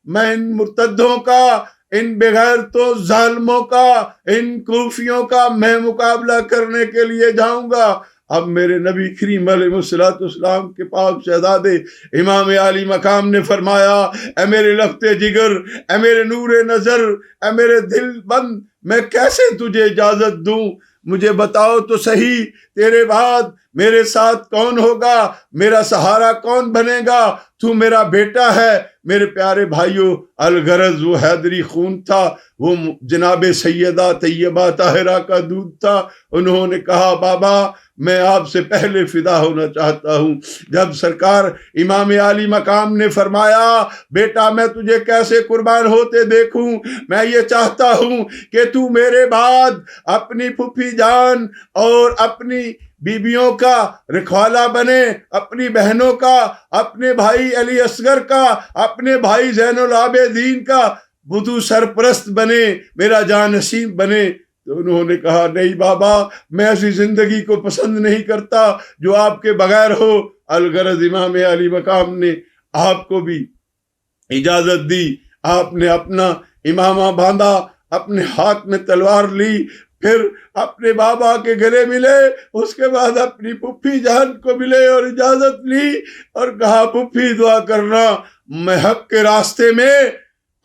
میں ان مرتدوں کا، ان بغیرتوں ظالموں کا، ان کوفیوں کا میں مقابلہ کرنے کے لیے جاؤں گا۔ اب میرے نبی کریم علیہ الصلوۃ والسلام کے پاک شہزادے امام علی مقام نے فرمایا، اے میرے لختے جگر، اے میرے نور نظر، اے میرے دل بند، میں کیسے تجھے اجازت دوں؟ مجھے بتاؤ تو صحیح، تیرے بعد میرے ساتھ کون ہوگا، میرا سہارا کون بنے گا؟ تو میرا بیٹا ہے۔ میرے پیارے بھائیوں، الغرض وہ حیدری خون تھا، وہ جناب سیدہ طیبہ طاہرہ کا دودھ تھا۔ انہوں نے کہا، بابا میں آپ سے پہلے فدا ہونا چاہتا ہوں۔ جب سرکار امام علی مقام نے فرمایا، بیٹا میں تجھے کیسے قربان ہوتے دیکھوں، میں یہ چاہتا ہوں کہ تو میرے بعد اپنی پھوپھی جان اور اپنی بیویوں کا رکھوالا بنے، اپنی بہنوں کا، اپنے بھائی علی اصغر کا، اپنے بھائی زین العابدین کا بدو سرپرست بنے، میرا جانشین بنے۔ تو انہوں نے کہا، نہیں بابا، میں ایسی زندگی کو پسند نہیں کرتا جو آپ کے بغیر ہو۔ الغرض امام علی مقام نے آپ کو بھی اجازت دی، آپ نے اپنا امامہ باندھا، اپنے ہاتھ میں تلوار لی، پھر اپنے بابا کے گلے ملے، اس کے بعد اپنی پھپھی جان کو ملے اور اجازت لی اور کہا پھپھی دعا کرنا میں حق کے راستے میں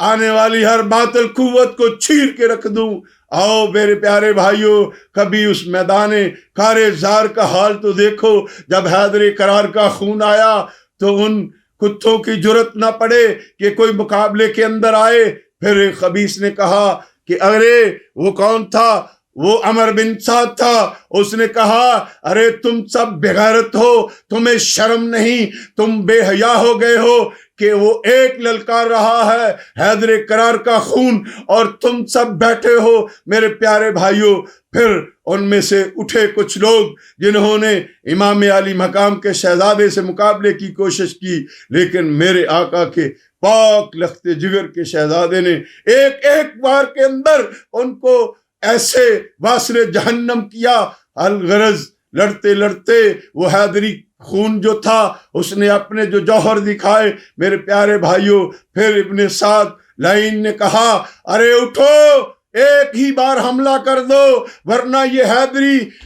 آنے والی ہر باطل قوت کو چیر کے رکھ دوں۔ آؤ میرے پیارے بھائیوں، کبھی اس میدان کار زار کا حال تو دیکھو، جب حیدر کرار کا خون آیا تو ان کتوں کی جرت نہ پڑے کہ کوئی مقابلے کے اندر آئے۔ پھر ایک خبیث نے کہا کہ ارے وہ کون تھا؟ وہ عمر بن سعد تھا۔ اس نے کہا ارے تم سب بغیرت ہو، تمہیں شرم نہیں، تم بے حیا ہو گئے ہو کہ وہ ایک للکار رہا ہے حیدر کرار کا خون اور تم سب بیٹھے ہو۔ میرے پیارے بھائیوں، پھر ان میں سے اٹھے کچھ لوگ جنہوں نے امام علی مقام کے شہزادے سے مقابلے کی کوشش کی، لیکن میرے آقا کے پاک لخت جگر کے شہزادے نے ایک ایک بار کے اندر ان کو ایسے واصل جہنم کیا۔ الغرض لڑتے لڑتے وہ حیدری خون جو تھا اس نے اپنے جو جوہر دکھائے۔ میرے پیارے بھائیوں، پھر ابن سعد لعین نے کہا ارے اٹھو، ایک ہی بار حملہ کر دو، ورنہ یہ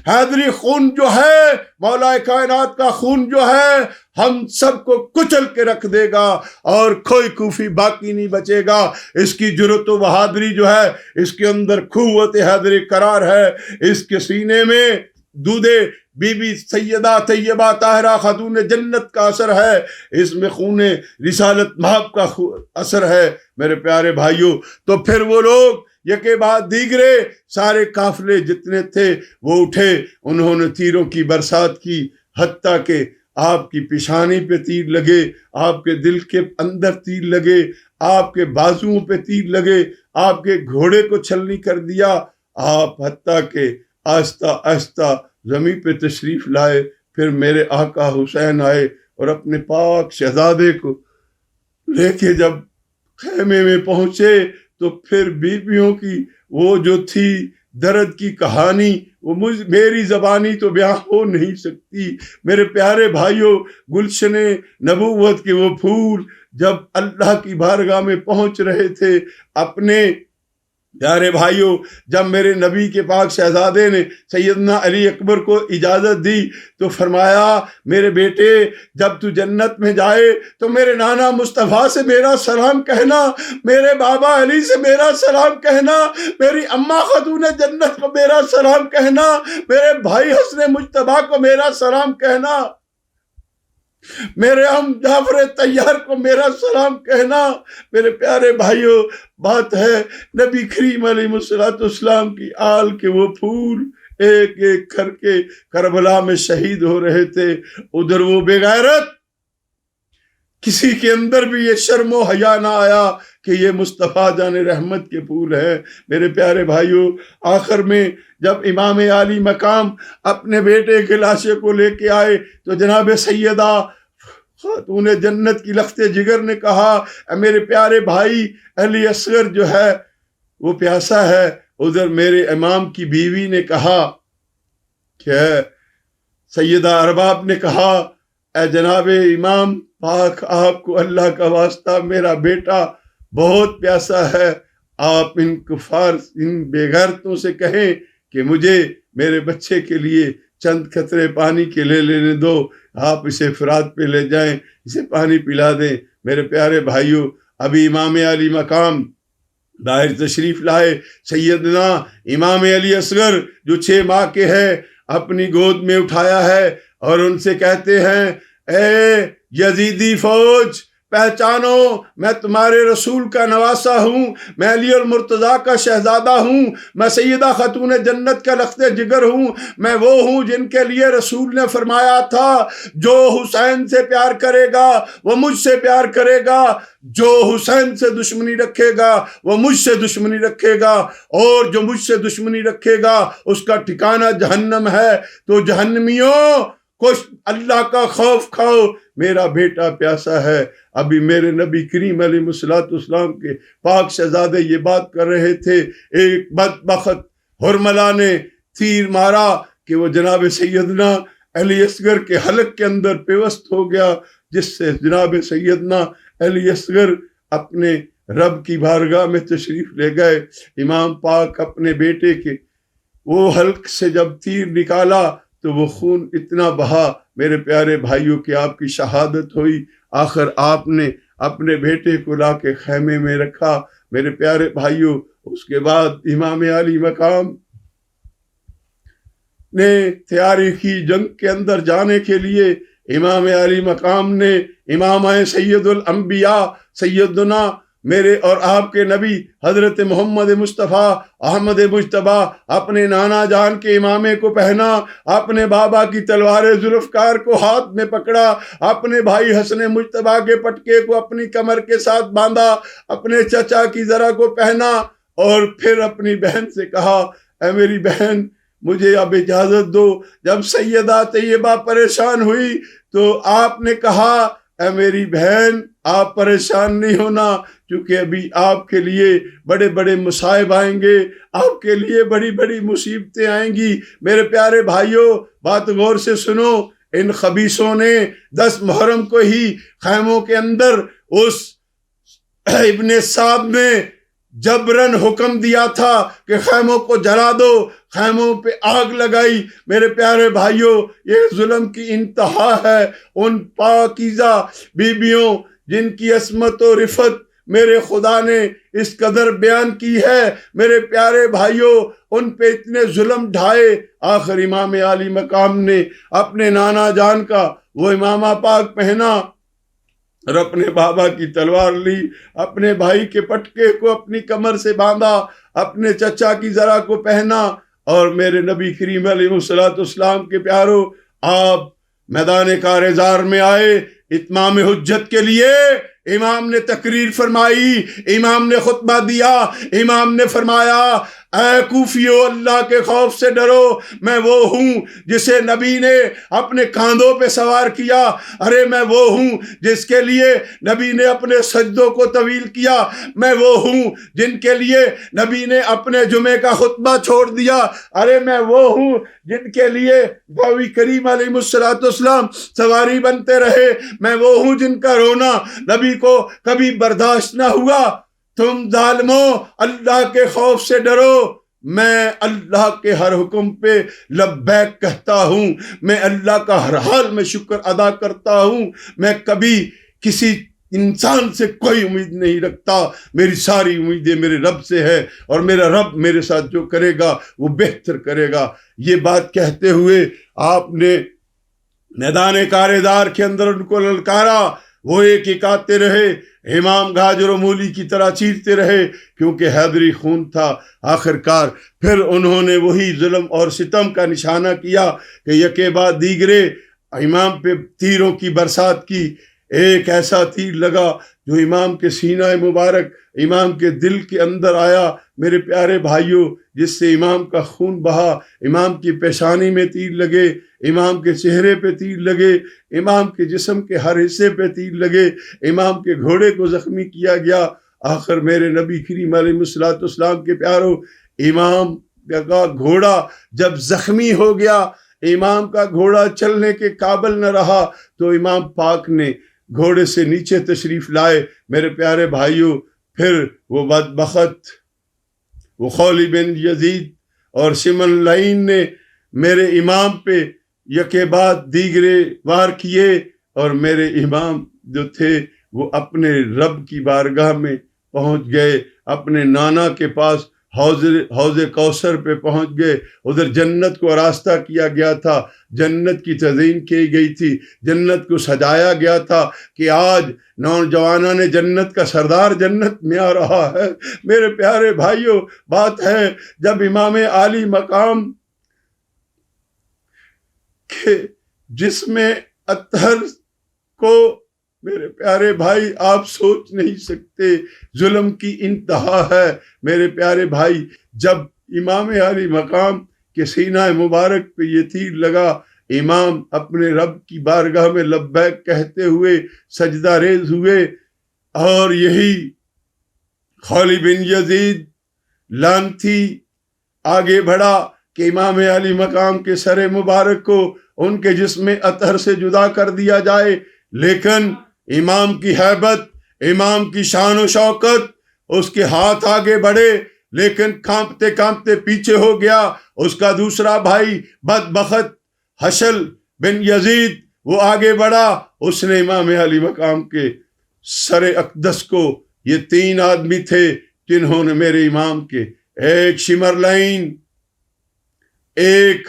حیدری خون جو ہے، مولا کائنات کا خون جو ہے، ہم سب کو کچل کے رکھ دے گا اور کوئی کوفی باقی نہیں بچے گا۔ اس کی جرت و بہادری جو ہے، اس کے اندر قوت حیدر کرار ہے، اس کے سینے میں دودھ بی بی سیدہ طیبہ طاہرہ خاتون جنت کا اثر ہے، اس میں خون رسالت مہب کا اثر ہے۔ میرے پیارے بھائیوں، تو پھر وہ لوگ یکے بعد دیگرے سارے قافلے جتنے تھے وہ اٹھے، انہوں نے تیروں کی برسات کی، حتیٰ کہ آپ کی پیشانی پہ تیر لگے، آپ کے دل کے اندر تیر لگے، آپ کے بازوؤں پہ تیر لگے، آپ کے گھوڑے کو چھلنی کر دیا۔ آپ حتیٰ کہ آہستہ آہستہ زمین پہ تشریف لائے۔ پھر میرے آقا حسین آئے اور اپنے پاک شہزادے کو لے کے جب خیمے میں پہنچے تو پھر بیویوں کی وہ جو تھی درد کی کہانی وہ میری زبانی تو بیان ہو نہیں سکتی۔ میرے پیارے بھائیوں، گلشن نبوت کے وہ پھول جب اللہ کی بارگاہ میں پہنچ رہے تھے، اپنے پیارے بھائیوں، جب میرے نبی کے پاک شہزادے نے سیدنا علی اکبر کو اجازت دی تو فرمایا میرے بیٹے جب تو جنت میں جائے تو میرے نانا مصطفیٰ سے میرا سلام کہنا، میرے بابا علی سے میرا سلام کہنا، میری اماں خاتون جنت کو میرا سلام کہنا، میرے بھائی حسن مجتبیٰ کو میرا سلام کہنا، میرے ہم جعفر طیار کو میرا سلام کہنا۔ میرے پیارے بھائیوں، بات ہے نبی کریم علیہ السلام کی آل کے وہ پھول ایک ایک کر کے کربلا میں شہید ہو رہے تھے۔ ادھر وہ بے غیرت، کسی کے اندر بھی یہ شرم و حیا نہ آیا کہ یہ مصطفیٰ جان رحمت کے پھول ہیں۔ میرے پیارے بھائیوں، آخر میں جب امام عالی مقام اپنے بیٹے کے لاشے کو لے کے آئے تو جناب سیدہ خاتون جنت کی لخت جگر نے کہا اے میرے پیارے بھائی، علی اصغر جو ہے وہ پیاسا ہے۔ ادھر میرے امام کی بیوی نے کہا کہ سیدہ ارباب نے کہا اے جناب امام پاک، آپ کو اللہ کا واسطہ میرا بیٹا بہت پیاسا ہے، آپ ان کفار ان بے غیرتوں سے کہیں کہ مجھے میرے بچے کے لیے چند قطرے پانی کے لے لینے دو، آپ اسے فرات پہ لے جائیں، اسے پانی پلا دیں۔ میرے پیارے بھائیوں، ابھی امام علی مقام باہر تشریف لائے، سیدنا امام علی اصغر جو 6 ماہ کے ہیں اپنی گود میں اٹھایا ہے اور ان سے کہتے ہیں اے یزیدی فوج، پہچانو میں تمہارے رسول کا نواسا ہوں، میں علی المرتضیٰ کا شہزادہ ہوں، میں سیدہ خاتون جنت کا لخت جگر ہوں، میں وہ ہوں جن کے لیے رسول نے فرمایا تھا جو حسین سے پیار کرے گا وہ مجھ سے پیار کرے گا، جو حسین سے دشمنی رکھے گا وہ مجھ سے دشمنی رکھے گا، اور جو مجھ سے دشمنی رکھے گا اس کا ٹھکانہ جہنم ہے۔ تو جہنمیوں کچھ اللہ کا خوف کھاؤ، میرا بیٹا پیاسا ہے۔ ابھی میرے نبی کریم علیہ السلام کے پاک شہزادے یہ بات کر رہے تھے، ایک بدبخت ہرملا نے تیر مارا کہ وہ جناب سیدنا علی اصغر کے حلق کے اندر پیوست ہو گیا، جس سے جناب سیدنا علی اصغر اپنے رب کی بارگاہ میں تشریف لے گئے۔ امام پاک اپنے بیٹے کے وہ حلق سے جب تیر نکالا تو وہ خون اتنا بہا میرے پیارے بھائیوں کہ آپ کی شہادت ہوئی۔ آخر آپ نے اپنے بیٹے کو لا کے خیمے میں رکھا۔ میرے پیارے بھائیوں، اس کے بعد امام علی مقام نے تیاری کی جنگ کے اندر جانے کے لیے۔ امام علی مقام نے امام سید الانبیاء سیدنا میرے اور آپ کے نبی حضرت محمد مصطفیٰ احمد مجتبیٰ اپنے نانا جان کے امامے کو پہنا، اپنے بابا کی تلوار ذوالفقار کو ہاتھ میں پکڑا، اپنے بھائی حسن مجتبیٰ کے پٹکے کو اپنی کمر کے ساتھ باندھا، اپنے چچا کی زرہ کو پہنا، اور پھر اپنی بہن سے کہا اے میری بہن مجھے اب اجازت دو۔ جب سیدہ طیبہ پریشان ہوئی تو آپ نے کہا اے میری بہن آپ پریشان نہیں ہونا، کیونکہ ابھی آپ کے لیے بڑے بڑے مصائب آئیں گے، آپ کے لیے بڑی بڑی مصیبتیں آئیں گی۔ میرے پیارے بھائیوں، بات غور سے سنو، ان خبیثوں نے 10 محرم کو ہی خیموں کے اندر اس ابن سعد نے جبرن حکم دیا تھا کہ خیموں کو جلا دو، خیموں پہ آگ لگائی۔ میرے پیارے بھائیوں، یہ ظلم کی انتہا ہے۔ ان پاکیزہ بیبیوں جن کی عصمت و رفت میرے خدا نے اس قدر بیان کی ہے، میرے پیارے بھائیوں ان پہ اتنے ظلم ڈھائے۔ آخر امام علی مقام نے اپنے نانا جان کا وہ امامہ پاک پہنا اور اپنے بابا کی تلوار لی، اپنے بھائی کے پٹکے کو اپنی کمر سے باندھا، اپنے چچا کی زرہ کو پہنا، اور میرے نبی کریم علیہ السلام کے پیاروں، آپ میدان کارزار میں آئے اتمام حجت کے لیے۔ امام نے تقریر فرمائی، امام نے خطبہ دیا، امام نے فرمایا اے کوفیو اللہ کے خوف سے ڈرو، میں وہ ہوں جسے نبی نے اپنے کاندھوں پہ سوار کیا، ارے میں وہ ہوں جس کے لیے نبی نے اپنے سجدوں کو طویل کیا، میں وہ ہوں جن کے لیے نبی نے اپنے جمعے کا خطبہ چھوڑ دیا، ارے میں وہ ہوں جن کے لیے نبی کریم علیہ السلام سواری بنتے رہے، میں وہ ہوں جن کا رونا نبی کو کبھی برداشت نہ ہوا۔ تم ظالموں اللہ کے خوف سے ڈرو، میں اللہ کے ہر حکم پہ لبیک کہتا ہوں، میں اللہ کا ہر حال میں شکر ادا کرتا ہوں، میں کبھی کسی انسان سے کوئی امید نہیں رکھتا، میری ساری امیدیں میرے رب سے ہے، اور میرا رب میرے ساتھ جو کرے گا وہ بہتر کرے گا۔ یہ بات کہتے ہوئے آپ نے میدان کارزار کے اندر ان کو للکارا، وہ ایک ایک آتے رہے، امام گاجر و مولی کی طرح چیرتے رہے، کیونکہ حیدری خون تھا۔ آخرکار پھر انہوں نے وہی ظلم اور ستم کا نشانہ کیا کہ یکے بعد دیگرے امام پہ تیروں کی برسات کی۔ ایک ایسا تیر لگا جو امام کے سینہ مبارک، امام کے دل کے اندر آیا میرے پیارے بھائیوں، جس سے امام کا خون بہا، امام کی پیشانی میں تیر لگے، امام کے چہرے پہ تیر لگے، امام کے جسم کے ہر حصے پہ تیر لگے، امام کے گھوڑے کو زخمی کیا گیا۔ آخر میرے نبی کریم علیہ السلام کے پیاروں، امام کا گھوڑا جب زخمی ہو گیا، امام کا گھوڑا چلنے کے قابل نہ رہا، تو امام پاک نے گھوڑے سے نیچے تشریف لائے۔ میرے پیارے بھائیوں، پھر وہ بدبخت وہ خولی بن یزید اور سمن لعین نے میرے امام پہ یکے بعد دیگرے وار کیے، اور میرے امام جو تھے وہ اپنے رب کی بارگاہ میں پہنچ گئے، اپنے نانا کے پاس حوض کوثر پہ پہنچ گئے۔ ادھر جنت کو راستہ کیا گیا تھا، جنت کی تزئین کی گئی تھی، جنت کو سجایا گیا تھا کہ آج نوجوانان جنت کا سردار جنت میں آ رہا ہے۔ میرے پیارے بھائیوں، بات ہے جب امام عالی مقام کے جسم اطہر کو، میرے پیارے بھائی آپ سوچ نہیں سکتے، ظلم کی انتہا ہے۔ میرے پیارے بھائی، جب امام علی مقام کے سینہ مبارک پہ یہ تیر لگا، امام اپنے رب کی بارگاہ میں لبیک کہتے ہوئے سجدہ ریز ہوئے، اور یہی خولی بن یزید لعنتی آگے بڑھا کہ امام علی مقام کے سر مبارک کو ان کے جسم اطہر سے جدا کر دیا جائے، لیکن امام کی ہیبت، امام کی شان و شوکت، اس کے ہاتھ آگے بڑھے لیکن کانپتے کانپتے پیچھے ہو گیا۔ اس کا دوسرا بھائی بدبخت حشل بن یزید وہ آگے بڑھا، اس نے امام علی مقام کے سر اقدس کو، یہ 3 آدمی تھے جنہوں نے میرے امام کے، ایک شمرلین، ایک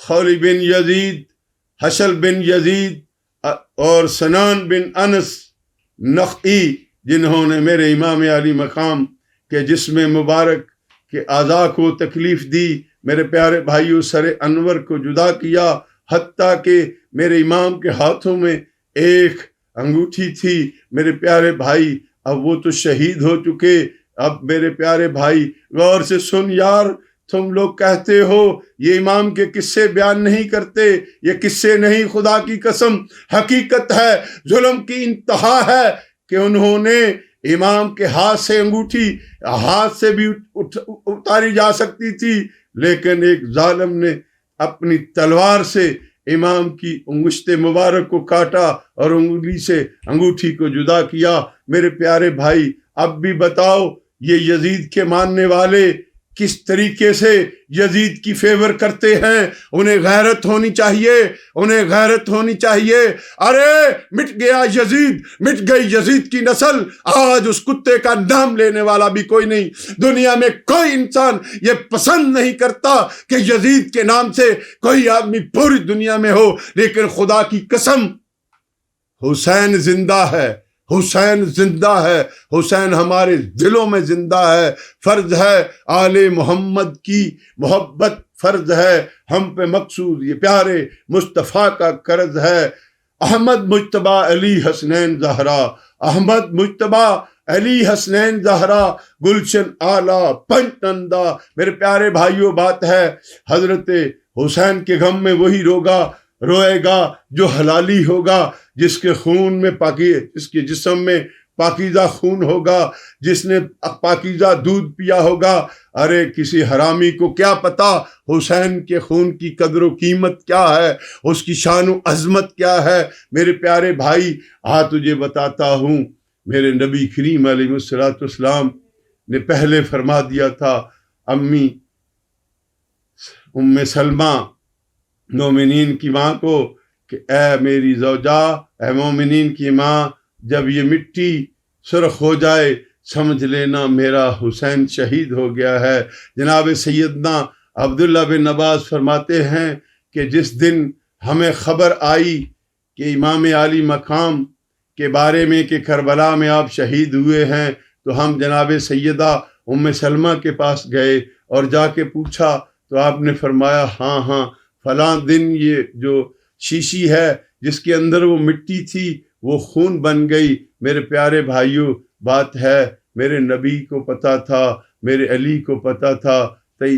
خولی بن یزید، حشل بن یزید اور سنان بن انس نخعی، جنہوں نے میرے امام علی مقام کے جسم مبارک کے اعضاء کو تکلیف دی، میرے پیارے بھائیوں سر انور کو جدا کیا، حتیٰ کہ میرے امام کے ہاتھوں میں ایک انگوٹھی تھی۔ میرے پیارے بھائی اب وہ تو شہید ہو چکے، اب میرے پیارے بھائی غور سے سن یار، تم لوگ کہتے ہو یہ امام کے قصے بیان نہیں کرتے، یہ قصے نہیں، خدا کی قسم حقیقت ہے۔ ظلم کی انتہا ہے کہ انہوں نے امام کے ہاتھ سے انگوٹھی ہاتھ سے بھی اتاری جا سکتی تھی، لیکن ایک ظالم نے اپنی تلوار سے امام کی انگشت مبارک کو کاٹا اور انگلی سے انگوٹھی کو جدا کیا۔ میرے پیارے بھائی اب بھی بتاؤ یہ یزید کے ماننے والے کس طریقے سے یزید کی فیور کرتے ہیں؟ انہیں غیرت ہونی چاہیے، انہیں غیرت ہونی چاہیے۔ ارے مٹ گیا یزید، مٹ گئی یزید کی نسل، آج اس کتے کا نام لینے والا بھی کوئی نہیں۔ دنیا میں کوئی انسان یہ پسند نہیں کرتا کہ یزید کے نام سے کوئی آدمی پوری دنیا میں ہو، لیکن خدا کی قسم حسین زندہ ہے، حسین زندہ ہے، حسین ہمارے دلوں میں زندہ ہے۔ فرض ہے آل محمد کی محبت، فرض ہے ہم پہ مقصود یہ پیارے مصطفیٰ کا قرض ہے۔ احمد مجتبی علی حسنین زہرا، احمد مجتبی علی حسنین زہرا، گلشن اعلیٰ پنچندا۔ میرے پیارے بھائیوں بات ہے حضرت حسین کے غم میں وہی روئے گا جو حلالی ہوگا، جس کے خون میں جس کے جسم میں پاکیزہ خون ہوگا، جس نے پاکیزہ دودھ پیا ہوگا۔ ارے کسی حرامی کو کیا پتا حسین کے خون کی قدر و قیمت کیا ہے، اس کی شان و عظمت کیا ہے۔ میرے پیارے بھائی تجھے بتاتا ہوں، میرے نبی کریم علیہ الصلوۃ والسلام نے پہلے فرما دیا تھا امی ام سلمہ مومنین کی ماں کو کہ اے میری زوجہ، اے مومنین کی ماں، جب یہ مٹی سرخ ہو جائے سمجھ لینا میرا حسین شہید ہو گیا ہے۔ جناب سیدنا عبداللہ بن عباس فرماتے ہیں کہ جس دن ہمیں خبر آئی کہ امام علی مقام کے بارے میں کہ کربلا میں آپ شہید ہوئے ہیں، تو ہم جناب سیدہ ام سلمہ کے پاس گئے اور جا کے پوچھا تو آپ نے فرمایا ہاں فلاں دن یہ جو شیشی ہے جس کے اندر وہ مٹی تھی وہ خون بن گئی۔ میرے پیارے بھائیوں بات ہے میرے نبی کو پتا تھا، میرے علی کو پتا تھا،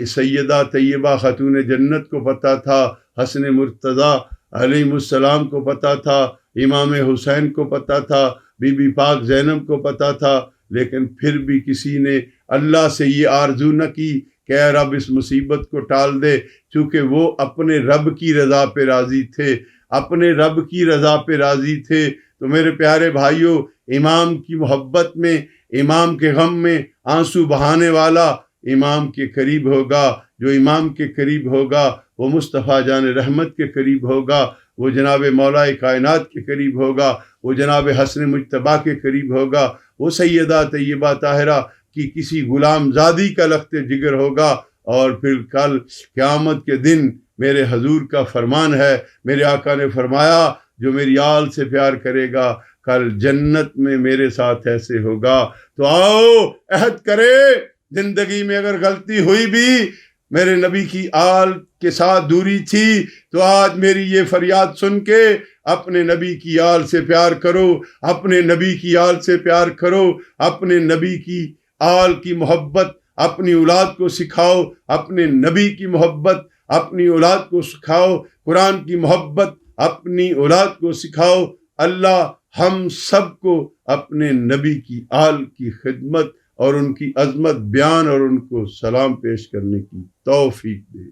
سیدہ طیبہ خاتون جنت کو پتا تھا، حسن مرتضیٰ علیہ السلام کو پتا تھا، امام حسین کو پتا تھا، بی بی پاک زینب کو پتا تھا، لیکن پھر بھی کسی نے اللہ سے یہ آرزو نہ کی کہ اے رب اس مصیبت کو ٹال دے، چونکہ وہ اپنے رب کی رضا پہ راضی تھے، اپنے رب کی رضا پہ راضی تھے۔ تو میرے پیارے بھائیوں امام کی محبت میں، امام کے غم میں آنسو بہانے والا امام کے قریب ہوگا، جو امام کے قریب ہوگا وہ مصطفیٰ جان رحمت کے قریب ہوگا، وہ جناب مولا کائنات کے قریب ہوگا، وہ جناب حسن مجتبیٰ کے قریب ہوگا، وہ سیدہ طیبہ طاہرہ کی کسی غلام زادی کا لخت جگر ہوگا۔ اور پھر کل قیامت کے دن میرے حضور کا فرمان ہے، میرے آقا نے فرمایا جو میری آل سے پیار کرے گا کل جنت میں میرے ساتھ ایسے ہوگا۔ تو آؤ عہد کرے، زندگی میں اگر غلطی ہوئی بھی، میرے نبی کی آل کے ساتھ دوری تھی، تو آج میری یہ فریاد سن کے اپنے نبی کی آل سے پیار کرو، اپنے نبی کی آل سے پیار کرو، اپنے نبی کی آل کی محبت اپنی اولاد کو سکھاؤ، اپنے نبی کی محبت اپنی اولاد کو سکھاؤ، قرآن کی محبت اپنی اولاد کو سکھاؤ۔ اللہ ہم سب کو اپنے نبی کی آل کی خدمت اور ان کی عظمت بیان اور ان کو سلام پیش کرنے کی توفیق دے۔